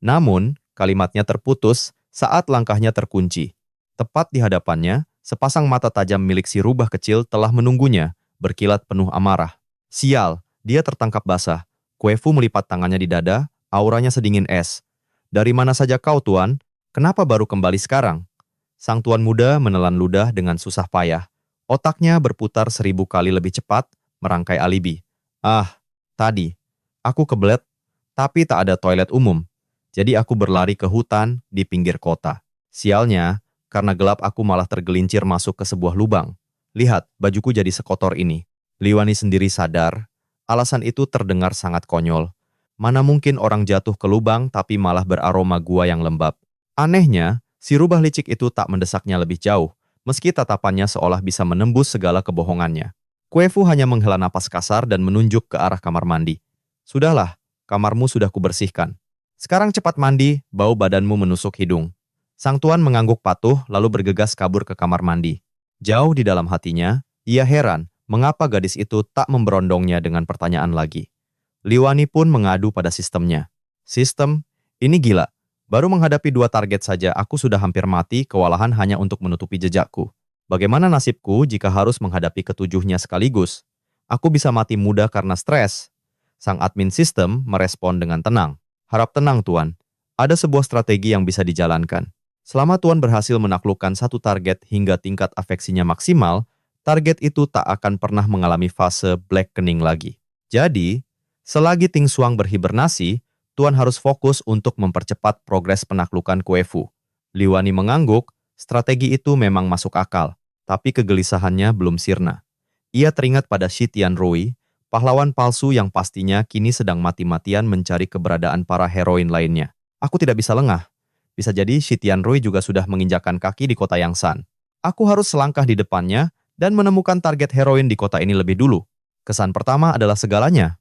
Namun, kalimatnya terputus saat langkahnya terkunci. Tepat di hadapannya, sepasang mata tajam milik si rubah kecil telah menunggunya, berkilat penuh amarah. Sial, dia tertangkap basah. Kue Fu melipat tangannya di dada, auranya sedingin es. Dari mana saja kau, Tuan? Kenapa baru kembali sekarang? Sang tuan muda menelan ludah dengan susah payah. Otaknya berputar 1000 kali lebih cepat, merangkai alibi. Ah, tadi. Aku kebelet, tapi tak ada toilet umum. Jadi aku berlari ke hutan di pinggir kota. Sialnya, karena gelap aku malah tergelincir masuk ke sebuah lubang. Lihat, bajuku jadi sekotor ini. Liwani sendiri sadar, alasan itu terdengar sangat konyol. Mana mungkin orang jatuh ke lubang tapi malah beraroma gua yang lembab. Anehnya, si rubah licik itu tak mendesaknya lebih jauh, meski tatapannya seolah bisa menembus segala kebohongannya. Kue Fu hanya menghela napas kasar dan menunjuk ke arah kamar mandi. Sudahlah, kamarmu sudah kubersihkan. Sekarang cepat mandi, bau badanmu menusuk hidung. Sang tuan mengangguk patuh lalu bergegas kabur ke kamar mandi. Jauh di dalam hatinya, ia heran mengapa gadis itu tak memberondongnya dengan pertanyaan lagi. Liwani pun mengadu pada sistemnya. Sistem, ini gila. Baru menghadapi 2 target saja aku sudah hampir mati kewalahan hanya untuk menutupi jejakku. Bagaimana nasibku jika harus menghadapi ketujuhnya sekaligus? Aku bisa mati muda karena stres. Sang admin sistem merespon dengan tenang. Harap tenang, Tuan. Ada sebuah strategi yang bisa dijalankan. Selama Tuan berhasil menaklukkan satu target hingga tingkat afeksinya maksimal, target itu tak akan pernah mengalami fase blackening lagi. Jadi, selagi Ting Xuang berhibernasi, Tuan harus fokus untuk mempercepat progres penaklukan Kue Fu. Liwani mengangguk, strategi itu memang masuk akal, tapi kegelisahannya belum sirna. Ia teringat pada Shi Tianrui, pahlawan palsu yang pastinya kini sedang mati-matian mencari keberadaan para heroin lainnya. Aku tidak bisa lengah. Bisa jadi Shi Tianrui juga sudah menginjakkan kaki di kota Yangsan. Aku harus selangkah di depannya dan menemukan target heroin di kota ini lebih dulu. Kesan pertama adalah segalanya.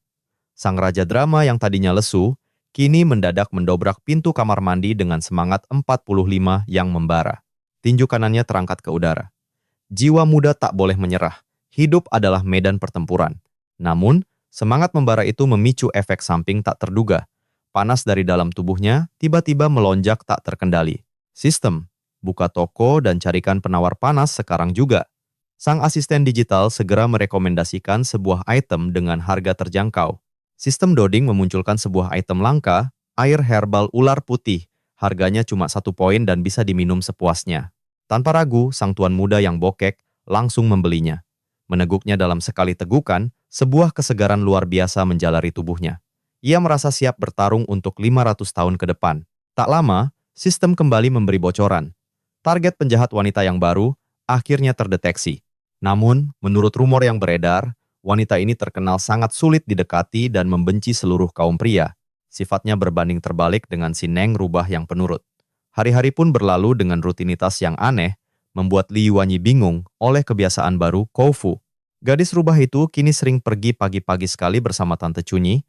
Sang raja drama yang tadinya lesu, kini mendadak mendobrak pintu kamar mandi dengan semangat 45 yang membara. Tinju kanannya terangkat ke udara. Jiwa muda tak boleh menyerah. Hidup adalah medan pertempuran. Namun, semangat membara itu memicu efek samping tak terduga. Panas dari dalam tubuhnya tiba-tiba melonjak tak terkendali. Sistem, buka toko dan carikan penawar panas sekarang juga. Sang asisten digital segera merekomendasikan sebuah item dengan harga terjangkau. Sistem Doding memunculkan sebuah item langka, air herbal ular putih. Harganya cuma 1 poin dan bisa diminum sepuasnya. Tanpa ragu, sang tuan muda yang bokek langsung membelinya. Meneguknya dalam sekali tegukan, sebuah kesegaran luar biasa menjalari tubuhnya. Ia merasa siap bertarung untuk 500 tahun ke depan. Tak lama, sistem kembali memberi bocoran. Target penjahat wanita yang baru akhirnya terdeteksi. Namun, menurut rumor yang beredar, wanita ini terkenal sangat sulit didekati dan membenci seluruh kaum pria. Sifatnya berbanding terbalik dengan si Neng rubah yang penurut. Hari-hari pun berlalu dengan rutinitas yang aneh, membuat Li Yuanyi bingung oleh kebiasaan baru Kung Fu. Gadis rubah itu kini sering pergi pagi-pagi sekali bersama Tante Cunyi,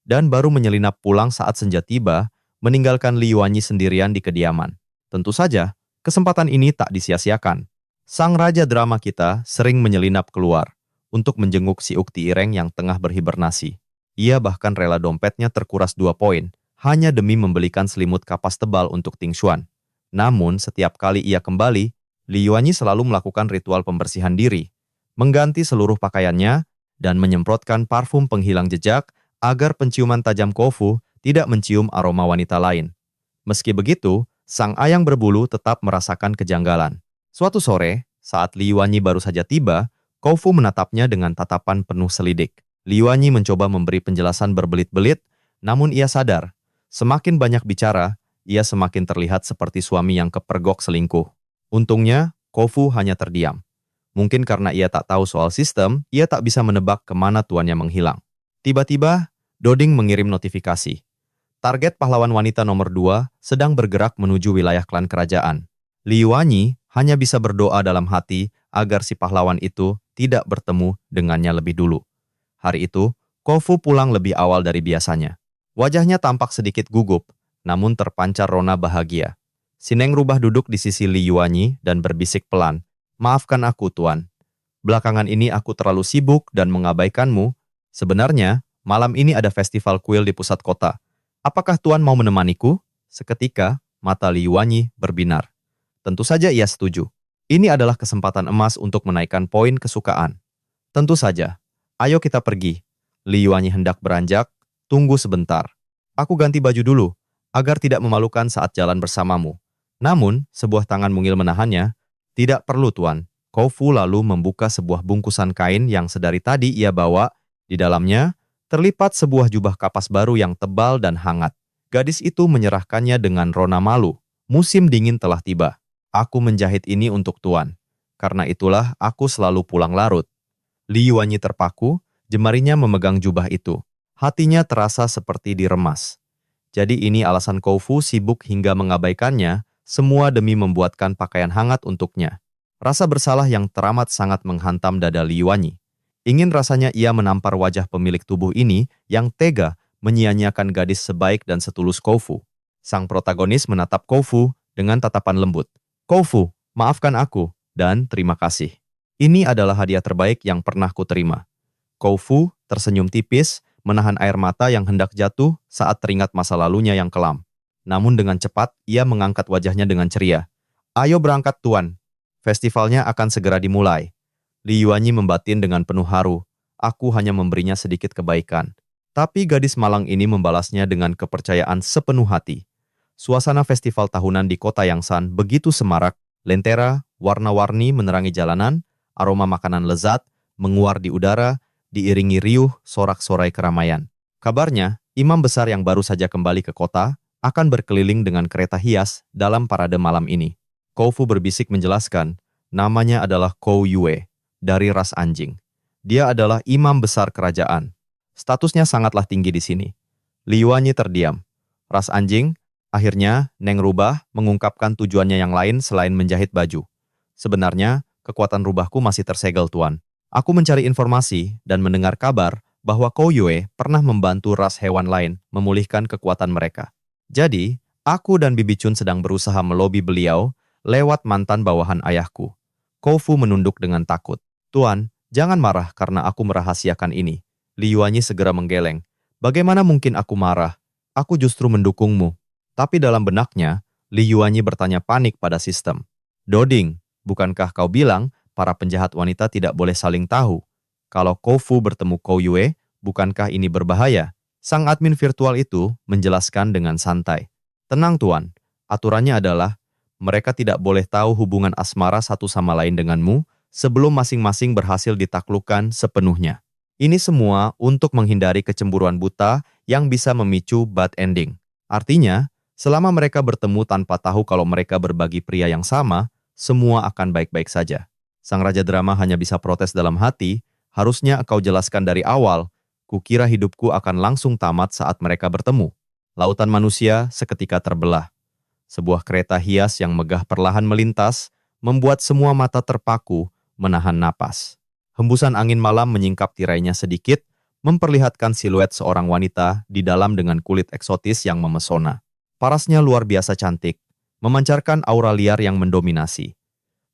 dan baru menyelinap pulang saat senja tiba, meninggalkan Li Yuanyi sendirian di kediaman. Tentu saja, kesempatan ini tak disia-siakan. Sang raja drama kita sering menyelinap keluar untuk menjenguk si Ukti Ireng yang tengah berhibernasi. Ia bahkan rela dompetnya terkuras 2 poin, hanya demi membelikan selimut kapas tebal untuk Ting Xuan. Namun, setiap kali ia kembali, Li Yuanyi selalu melakukan ritual pembersihan diri, mengganti seluruh pakaiannya, dan menyemprotkan parfum penghilang jejak agar penciuman tajam Koufu tidak mencium aroma wanita lain. Meski begitu, sang ayang berbulu tetap merasakan kejanggalan. Suatu sore, saat Li Yuanyi baru saja tiba, Koufu menatapnya dengan tatapan penuh selidik. Li Yuanyi mencoba memberi penjelasan berbelit-belit, namun ia sadar, semakin banyak bicara, ia semakin terlihat seperti suami yang kepergok selingkuh. Untungnya, Koufu hanya terdiam. Mungkin karena ia tak tahu soal sistem, ia tak bisa menebak kemana tuannya menghilang. Tiba-tiba, Doding mengirim notifikasi. Target pahlawan wanita nomor 2 sedang bergerak menuju wilayah klan kerajaan. Li Yuanyi hanya bisa berdoa dalam hati agar si pahlawan itu tidak bertemu dengannya lebih dulu. Hari itu, Koufu pulang lebih awal dari biasanya. Wajahnya tampak sedikit gugup, namun terpancar rona bahagia. Si Neng rubah duduk di sisi Li Yuanyi dan berbisik pelan, "Maafkan aku, Tuan. Belakangan ini aku terlalu sibuk dan mengabaikanmu. Sebenarnya, malam ini ada festival kuil di pusat kota. Apakah Tuan mau menemaniku?" Seketika, mata Li Yuanyi berbinar. Tentu saja ia setuju. Ini adalah kesempatan emas untuk menaikkan poin kesukaan. Tentu saja. Ayo kita pergi. Li Yuanyi hendak beranjak. Tunggu sebentar. Aku ganti baju dulu, agar tidak memalukan saat jalan bersamamu. Namun, sebuah tangan mungil menahannya. Tidak perlu, Tuan. Koufu lalu membuka sebuah bungkusan kain yang sedari tadi ia bawa. Di dalamnya, terlipat sebuah jubah kapas baru yang tebal dan hangat. Gadis itu menyerahkannya dengan rona malu. Musim dingin telah tiba. Aku menjahit ini untuk Tuan. Karena itulah aku selalu pulang larut. Li Yuanyi terpaku, jemarinya memegang jubah itu. Hatinya terasa seperti diremas. Jadi ini alasan Koufu sibuk hingga mengabaikannya, semua demi membuatkan pakaian hangat untuknya. Rasa bersalah yang teramat sangat menghantam dada Li Yuanyi. Ingin rasanya ia menampar wajah pemilik tubuh ini yang tega menyia-nyiakan gadis sebaik dan setulus Koufu. Sang protagonis menatap Koufu dengan tatapan lembut. "Koufu, maafkan aku, dan terima kasih. Ini adalah hadiah terbaik yang pernah kuterima." Koufu tersenyum tipis, menahan air mata yang hendak jatuh saat teringat masa lalunya yang kelam. Namun dengan cepat, ia mengangkat wajahnya dengan ceria. "Ayo berangkat, Tuan. Festivalnya akan segera dimulai." Li Yuanyi membatin dengan penuh haru. Aku hanya memberinya sedikit kebaikan. Tapi gadis malang ini membalasnya dengan kepercayaan sepenuh hati. Suasana festival tahunan di kota Yangsan begitu semarak, lentera, warna-warni menerangi jalanan, aroma makanan lezat, menguar di udara, diiringi riuh sorak-sorai keramaian. Kabarnya, imam besar yang baru saja kembali ke kota akan berkeliling dengan kereta hias dalam parade malam ini. Koufu berbisik menjelaskan, namanya adalah Kou Yue, dari ras anjing. Dia adalah imam besar kerajaan. Statusnya sangatlah tinggi di sini. Li Yuanyi terdiam. Ras anjing, akhirnya Neng Rubah mengungkapkan tujuannya yang lain selain menjahit baju. "Sebenarnya, kekuatan rubahku masih tersegel, Tuan. Aku mencari informasi dan mendengar kabar bahwa Kou Yue pernah membantu ras hewan lain memulihkan kekuatan mereka. Jadi, aku dan Bibi Chun sedang berusaha melobi beliau lewat mantan bawahan ayahku." Koufu menunduk dengan takut. "Tuan, jangan marah karena aku merahasiakan ini." Li Yuanyi segera menggeleng. "Bagaimana mungkin aku marah? Aku justru mendukungmu." Tapi dalam benaknya, Li Yuanyi bertanya panik pada sistem. "Doding, bukankah kau bilang para penjahat wanita tidak boleh saling tahu? Kalau Koufu bertemu Kou Yue, bukankah ini berbahaya?" Sang admin virtual itu menjelaskan dengan santai. "Tenang, Tuan. Aturannya adalah, mereka tidak boleh tahu hubungan asmara satu sama lain denganmu sebelum masing-masing berhasil ditaklukkan sepenuhnya. Ini semua untuk menghindari kecemburuan buta yang bisa memicu bad ending. Artinya, selama mereka bertemu tanpa tahu kalau mereka berbagi pria yang sama, semua akan baik-baik saja." Sang raja drama hanya bisa protes dalam hati, "Harusnya kau jelaskan dari awal. Kukira hidupku akan langsung tamat saat mereka bertemu." Lautan manusia seketika terbelah. Sebuah kereta hias yang megah perlahan melintas, membuat semua mata terpaku, menahan napas. Hembusan angin malam menyingkap tirainya sedikit, memperlihatkan siluet seorang wanita di dalam dengan kulit eksotis yang memesona. Parasnya luar biasa cantik, memancarkan aura liar yang mendominasi.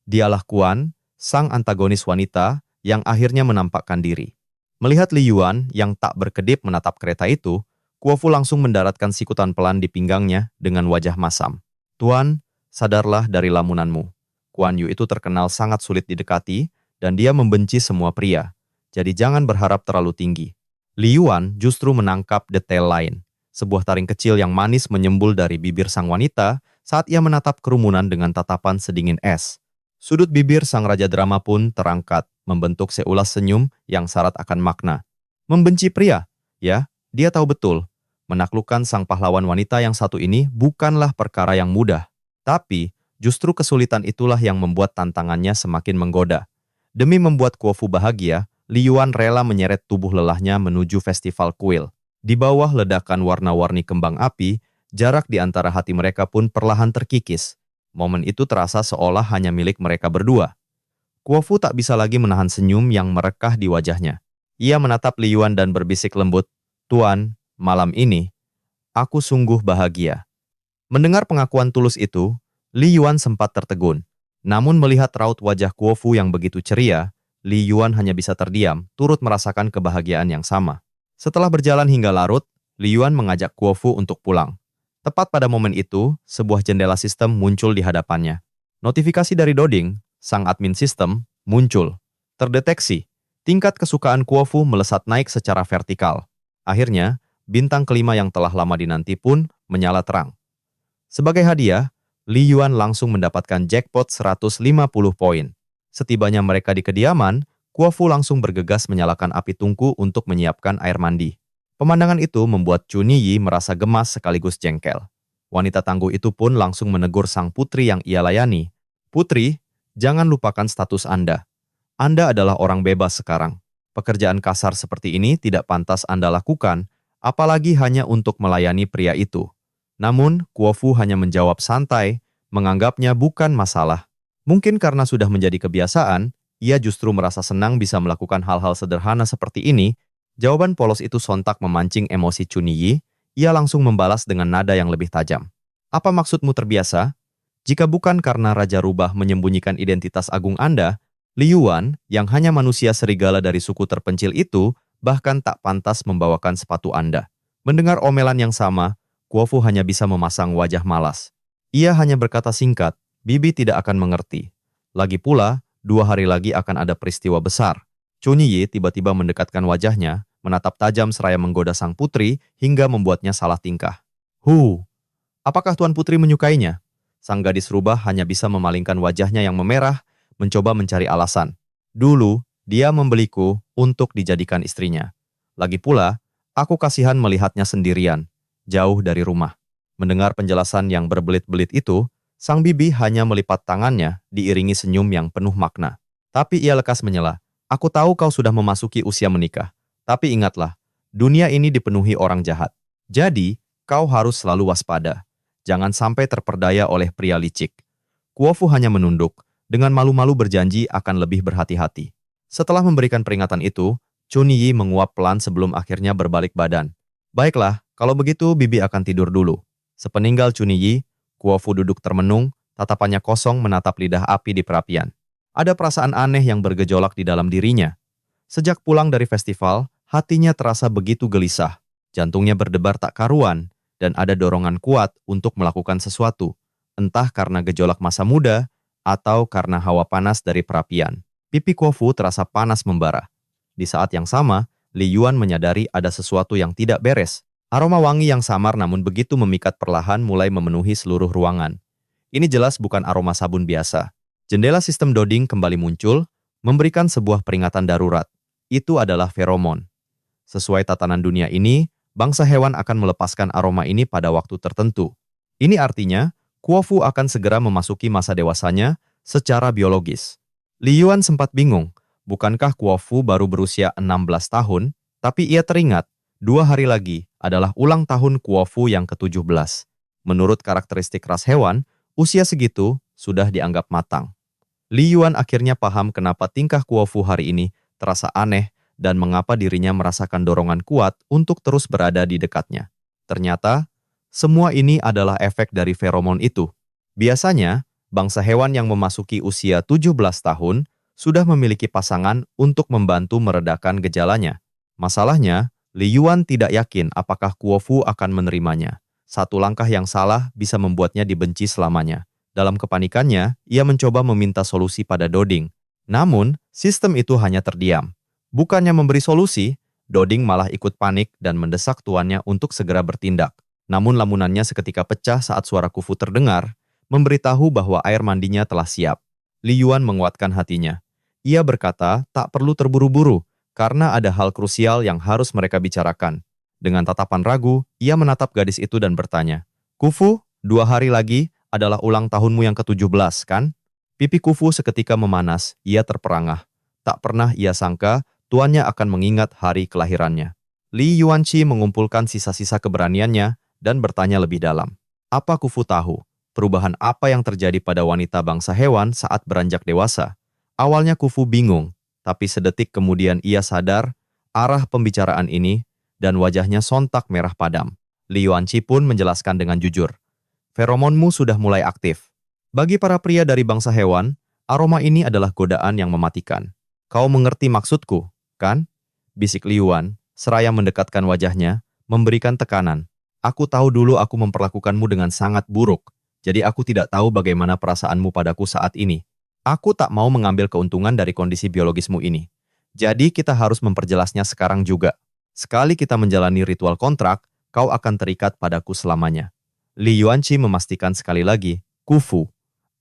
Dialah Kuan, sang antagonis wanita yang akhirnya menampakkan diri. Melihat Li Yuan yang tak berkedip menatap kereta itu, Kuofu langsung mendaratkan sikutan pelan di pinggangnya dengan wajah masam. "Tuan, sadarlah dari lamunanmu." Kuan Yu itu terkenal sangat sulit didekati dan dia membenci semua pria. Jadi jangan berharap terlalu tinggi. Li Yuan justru menangkap detail lain. Sebuah taring kecil yang manis menyembul dari bibir sang wanita saat ia menatap kerumunan dengan tatapan sedingin es. Sudut bibir sang raja drama pun terangkat, membentuk seulas senyum yang syarat akan makna. Membenci pria? Ya, dia tahu betul. Menaklukkan sang pahlawan wanita yang satu ini bukanlah perkara yang mudah. Tapi, justru kesulitan itulah yang membuat tantangannya semakin menggoda. Demi membuat Kuofu bahagia, Li Yuan rela menyeret tubuh lelahnya menuju festival kuil. Di bawah ledakan warna-warni kembang api, jarak di antara hati mereka pun perlahan terkikis. Momen itu terasa seolah hanya milik mereka berdua. Kuofu tak bisa lagi menahan senyum yang merekah di wajahnya. Ia menatap Li Yuan dan berbisik lembut, "Tuan, malam ini, aku sungguh bahagia." Mendengar pengakuan tulus itu, Li Yuan sempat tertegun. Namun melihat raut wajah Kuofu yang begitu ceria, Li Yuan hanya bisa terdiam, turut merasakan kebahagiaan yang sama. Setelah berjalan hingga larut, Li Yuan mengajak Kuofu untuk pulang. Tepat pada momen itu, sebuah jendela sistem muncul di hadapannya. Notifikasi dari Doding, sang admin sistem, muncul. Terdeteksi, tingkat kesukaan Kuofu melesat naik secara vertikal. Akhirnya, bintang kelima yang telah lama dinanti pun menyala terang. Sebagai hadiah, Li Yuan langsung mendapatkan jackpot 150 poin. Setibanya mereka di kediaman, Kuofu langsung bergegas menyalakan api tungku untuk menyiapkan air mandi. Pemandangan itu membuat Chu Niyi merasa gemas sekaligus jengkel. Wanita tangguh itu pun langsung menegur sang putri yang ia layani. "Putri, jangan lupakan status Anda. Anda adalah orang bebas sekarang. Pekerjaan kasar seperti ini tidak pantas Anda lakukan, apalagi hanya untuk melayani pria itu." Namun, Kuofu hanya menjawab santai, menganggapnya bukan masalah. Mungkin karena sudah menjadi kebiasaan, ia justru merasa senang bisa melakukan hal-hal sederhana seperti ini. Jawaban polos itu sontak memancing emosi Chu Niyi. Ia langsung membalas dengan nada yang lebih tajam. "Apa maksudmu terbiasa? Jika bukan karena Raja Rubah menyembunyikan identitas agung Anda, Li Yuan, yang hanya manusia serigala dari suku terpencil itu, bahkan tak pantas membawakan sepatu Anda." Mendengar omelan yang sama, Kuofu hanya bisa memasang wajah malas. Ia hanya berkata singkat, "Bibi tidak akan mengerti. Lagi pula, 2 hari lagi akan ada peristiwa besar." Chu Niyi tiba-tiba mendekatkan wajahnya, menatap tajam seraya menggoda sang putri hingga membuatnya salah tingkah. Apakah Tuan Putri menyukainya?" Sang gadis rubah hanya bisa memalingkan wajahnya yang memerah, mencoba mencari alasan. "Dulu, dia membeliku untuk dijadikan istrinya. Lagi pula, aku kasihan melihatnya sendirian, jauh dari rumah." Mendengar penjelasan yang berbelit-belit itu, sang bibi hanya melipat tangannya diiringi senyum yang penuh makna. Tapi ia lekas menyela, "Aku tahu kau sudah memasuki usia menikah. Tapi ingatlah, dunia ini dipenuhi orang jahat. Jadi, kau harus selalu waspada. Jangan sampai terperdaya oleh pria licik." Kuofu hanya menunduk, dengan malu-malu berjanji akan lebih berhati-hati. Setelah memberikan peringatan itu, Chu Niyi menguap pelan sebelum akhirnya berbalik badan. "Baiklah, kalau begitu bibi akan tidur dulu." Sepeninggal Chu Niyi, Kuofu duduk termenung, tatapannya kosong menatap lidah api di perapian. Ada perasaan aneh yang bergejolak di dalam dirinya. Sejak pulang dari festival, hatinya terasa begitu gelisah. Jantungnya berdebar tak karuan, dan ada dorongan kuat untuk melakukan sesuatu. Entah karena gejolak masa muda, atau karena hawa panas dari perapian. Pipi Kuofu terasa panas membara. Di saat yang sama, Li Yuan menyadari ada sesuatu yang tidak beres. Aroma wangi yang samar namun begitu memikat perlahan mulai memenuhi seluruh ruangan. Ini jelas bukan aroma sabun biasa. Jendela sistem Doding kembali muncul, memberikan sebuah peringatan darurat. Itu adalah feromon. Sesuai tatanan dunia ini, bangsa hewan akan melepaskan aroma ini pada waktu tertentu. Ini artinya, Kuofu akan segera memasuki masa dewasanya secara biologis. Li Yuan sempat bingung, bukankah Kuofu baru berusia 16 tahun, tapi ia teringat, 2 hari lagi adalah ulang tahun Kuofu yang ke-17. Menurut karakteristik ras hewan, usia segitu sudah dianggap matang. Li Yuan akhirnya paham kenapa tingkah Kuofu hari ini terasa aneh dan mengapa dirinya merasakan dorongan kuat untuk terus berada di dekatnya. Ternyata, Semua ini adalah efek dari feromon itu. Biasanya, bangsa hewan yang memasuki usia 17 tahun sudah memiliki pasangan untuk membantu meredakan gejalanya. Masalahnya, Li Yuan tidak yakin apakah Kuo-fu akan menerimanya. Satu langkah yang salah bisa membuatnya dibenci selamanya. Dalam kepanikannya, ia mencoba meminta solusi pada Doding. Namun, sistem itu hanya terdiam. Bukannya memberi solusi, Doding malah ikut panik dan mendesak tuannya untuk segera bertindak. Namun lamunannya seketika pecah saat suara Kufu terdengar, memberitahu bahwa air mandinya telah siap. Li Yuan menguatkan hatinya. Ia berkata tak perlu terburu-buru, karena ada hal krusial yang harus mereka bicarakan. Dengan tatapan ragu, ia menatap gadis itu dan bertanya, "Kufu, 2 hari lagi adalah ulang tahunmu yang ke-17, kan?" Pipi Kufu seketika memanas, ia terperangah. Tak pernah ia sangka tuannya akan mengingat hari kelahirannya. Li Yuanqi mengumpulkan sisa-sisa keberaniannya dan bertanya lebih dalam. Apa Kufu tahu perubahan apa yang terjadi pada wanita bangsa hewan saat beranjak dewasa? Awalnya Kufu bingung, tapi sedetik kemudian ia sadar arah pembicaraan ini dan wajahnya sontak merah padam. Li Yuanqi pun menjelaskan dengan jujur. Feromonmu sudah mulai aktif. Bagi para pria dari bangsa hewan, aroma ini adalah godaan yang mematikan. Kau mengerti maksudku, kan? Bisik Li Yuan, seraya mendekatkan wajahnya, memberikan tekanan. Aku tahu dulu aku memperlakukanmu dengan sangat buruk, jadi aku tidak tahu bagaimana perasaanmu padaku saat ini. Aku tak mau mengambil keuntungan dari kondisi biologismu ini. Jadi kita harus memperjelasnya sekarang juga. Sekali kita menjalani ritual kontrak, kau akan terikat padaku selamanya. Li Yuanqi memastikan sekali lagi, Kufu,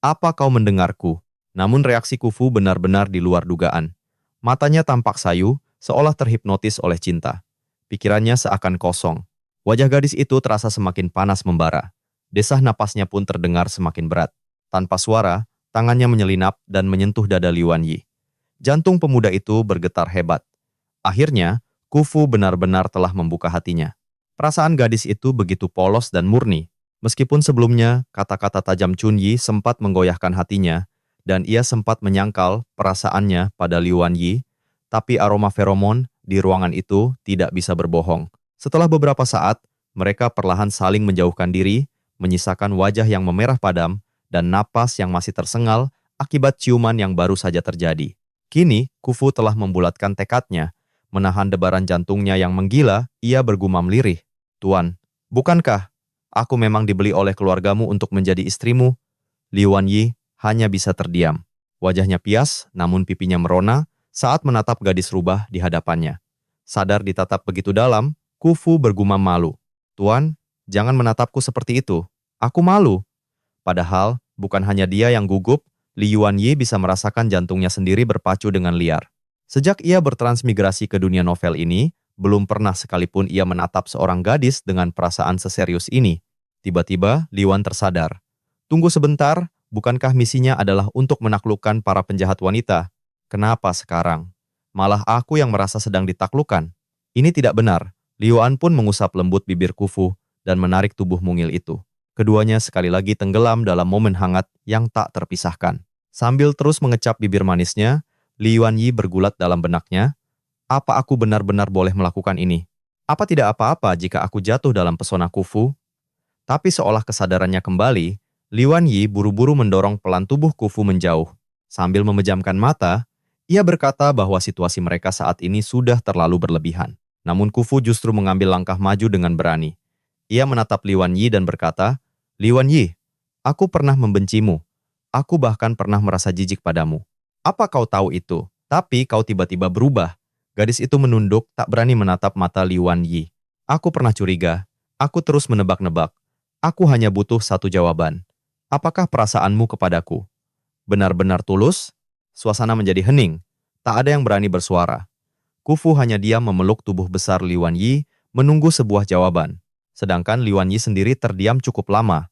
apa kau mendengarku? Namun reaksi Kufu benar-benar di luar dugaan. Matanya tampak sayu, seolah terhipnotis oleh cinta. Pikirannya seakan kosong. Wajah gadis itu terasa semakin panas membara. Desah napasnya pun terdengar semakin berat. Tanpa suara, tangannya menyelinap dan menyentuh dada Li Yuanyi. Jantung pemuda itu bergetar hebat. Akhirnya, Kufu benar-benar telah membuka hatinya. Perasaan gadis itu begitu polos dan murni. Meskipun sebelumnya kata-kata tajam Chunyi sempat menggoyahkan hatinya, dan ia sempat menyangkal perasaannya pada Li Yuanyi, tapi aroma feromon di ruangan itu tidak bisa berbohong. Setelah beberapa saat, mereka perlahan saling menjauhkan diri, menyisakan wajah yang memerah padam, dan napas yang masih tersengal akibat ciuman yang baru saja terjadi. Kini, Kufu telah membulatkan tekadnya, menahan debaran jantungnya yang menggila, ia bergumam lirih. Tuan, bukankah aku memang dibeli oleh keluargamu untuk menjadi istrimu? Li Yuanyi hanya bisa terdiam. Wajahnya pias, namun pipinya merona saat menatap gadis rubah di hadapannya. Sadar ditatap begitu dalam, Kufu bergumam malu. Tuan, jangan menatapku seperti itu. Aku malu. Padahal, bukan hanya dia yang gugup, Li Yuanyi bisa merasakan jantungnya sendiri berpacu dengan liar. Sejak ia bertransmigrasi ke dunia novel ini, belum pernah sekalipun ia menatap seorang gadis dengan perasaan seserius ini. Tiba-tiba, Li Yuan tersadar. Tunggu sebentar, bukankah misinya adalah untuk menaklukkan para penjahat wanita? Kenapa sekarang? Malah aku yang merasa sedang ditaklukkan. Ini tidak benar. Li Yuan pun mengusap lembut bibir Kufu dan menarik tubuh mungil itu. Keduanya sekali lagi tenggelam dalam momen hangat yang tak terpisahkan. Sambil terus mengecap bibir manisnya, Li Yuanyi bergulat dalam benaknya. Apa aku benar-benar boleh melakukan ini? Apa tidak apa-apa jika aku jatuh dalam pesona Kufu? Tapi seolah kesadarannya kembali, Li Yuanyi buru-buru mendorong pelan tubuh Kufu menjauh. Sambil memejamkan mata, ia berkata bahwa situasi mereka saat ini sudah terlalu berlebihan. Namun Kufu justru mengambil langkah maju dengan berani. Ia menatap Li Yuanyi dan berkata, Li Yuanyi, aku pernah membencimu. Aku bahkan pernah merasa jijik padamu. Apa kau tahu itu? Tapi kau tiba-tiba berubah. Gadis itu menunduk, tak berani menatap mata Li Yuanyi. Aku pernah curiga. Aku terus menebak-nebak. Aku hanya butuh satu jawaban. Apakah perasaanmu kepadaku benar-benar tulus? Suasana menjadi hening. Tak ada yang berani bersuara. Kufu hanya diam memeluk tubuh besar Li Yuanyi, menunggu sebuah jawaban. Sedangkan Li Yuanyi sendiri terdiam cukup lama.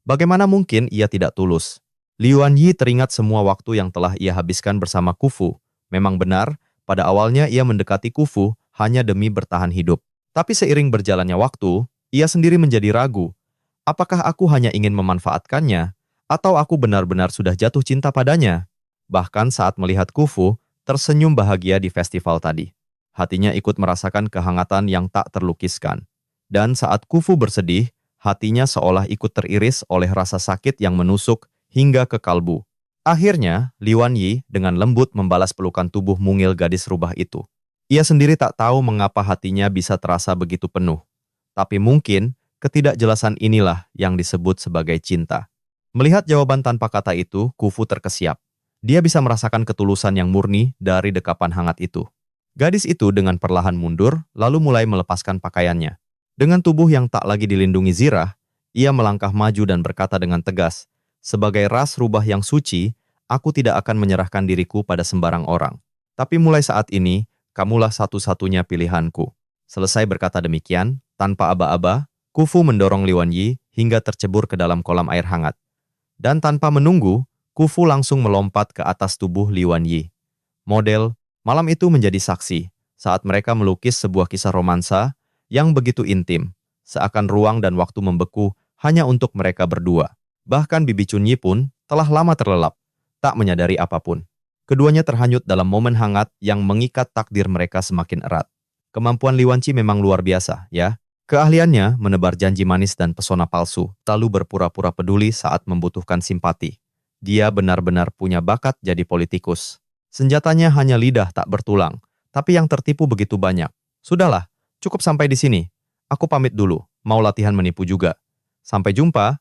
Bagaimana mungkin ia tidak tulus? Li Yuanyi teringat semua waktu yang telah ia habiskan bersama Kufu. Memang benar, pada awalnya ia mendekati Kufu hanya demi bertahan hidup. Tapi seiring berjalannya waktu, ia sendiri menjadi ragu. Apakah aku hanya ingin memanfaatkannya, atau aku benar-benar sudah jatuh cinta padanya? Bahkan saat melihat Kufu, tersenyum bahagia di festival tadi. Hatinya ikut merasakan kehangatan yang tak terlukiskan. Dan saat Kufu bersedih, hatinya seolah ikut teriris oleh rasa sakit yang menusuk hingga ke kalbu. Akhirnya, Li Wanyi dengan lembut membalas pelukan tubuh mungil gadis rubah itu. Ia sendiri tak tahu mengapa hatinya bisa terasa begitu penuh. Tapi mungkin, ketidakjelasan inilah yang disebut sebagai cinta. Melihat jawaban tanpa kata itu, Kufu terkesiap. Dia bisa merasakan ketulusan yang murni dari dekapan hangat itu. Gadis itu dengan perlahan mundur, lalu mulai melepaskan pakaiannya. Dengan tubuh yang tak lagi dilindungi zirah, ia melangkah maju dan berkata dengan tegas, "Sebagai ras rubah yang suci, aku tidak akan menyerahkan diriku pada sembarang orang. Tapi mulai saat ini, kamulah satu-satunya pilihanku." Selesai berkata demikian, tanpa aba-aba, Kufu mendorong Li Wanyi hingga tercebur ke dalam kolam air hangat. Dan tanpa menunggu, Kufu langsung melompat ke atas tubuh Li Wanyi. Model, malam itu menjadi saksi saat mereka melukis sebuah kisah romansa yang begitu intim, seakan ruang dan waktu membeku hanya untuk mereka berdua. Bahkan Bibi Chunyi pun telah lama terlelap, tak menyadari apapun. Keduanya terhanyut dalam momen hangat yang mengikat takdir mereka semakin erat. Kemampuan Li Wanyi memang luar biasa, ya. Keahliannya menebar janji manis dan pesona palsu, lalu berpura-pura peduli saat membutuhkan simpati. Dia benar-benar punya bakat jadi politikus. Senjatanya hanya lidah tak bertulang, tapi yang tertipu begitu banyak. Sudahlah, cukup sampai di sini. Aku pamit dulu, mau latihan menipu juga. Sampai jumpa.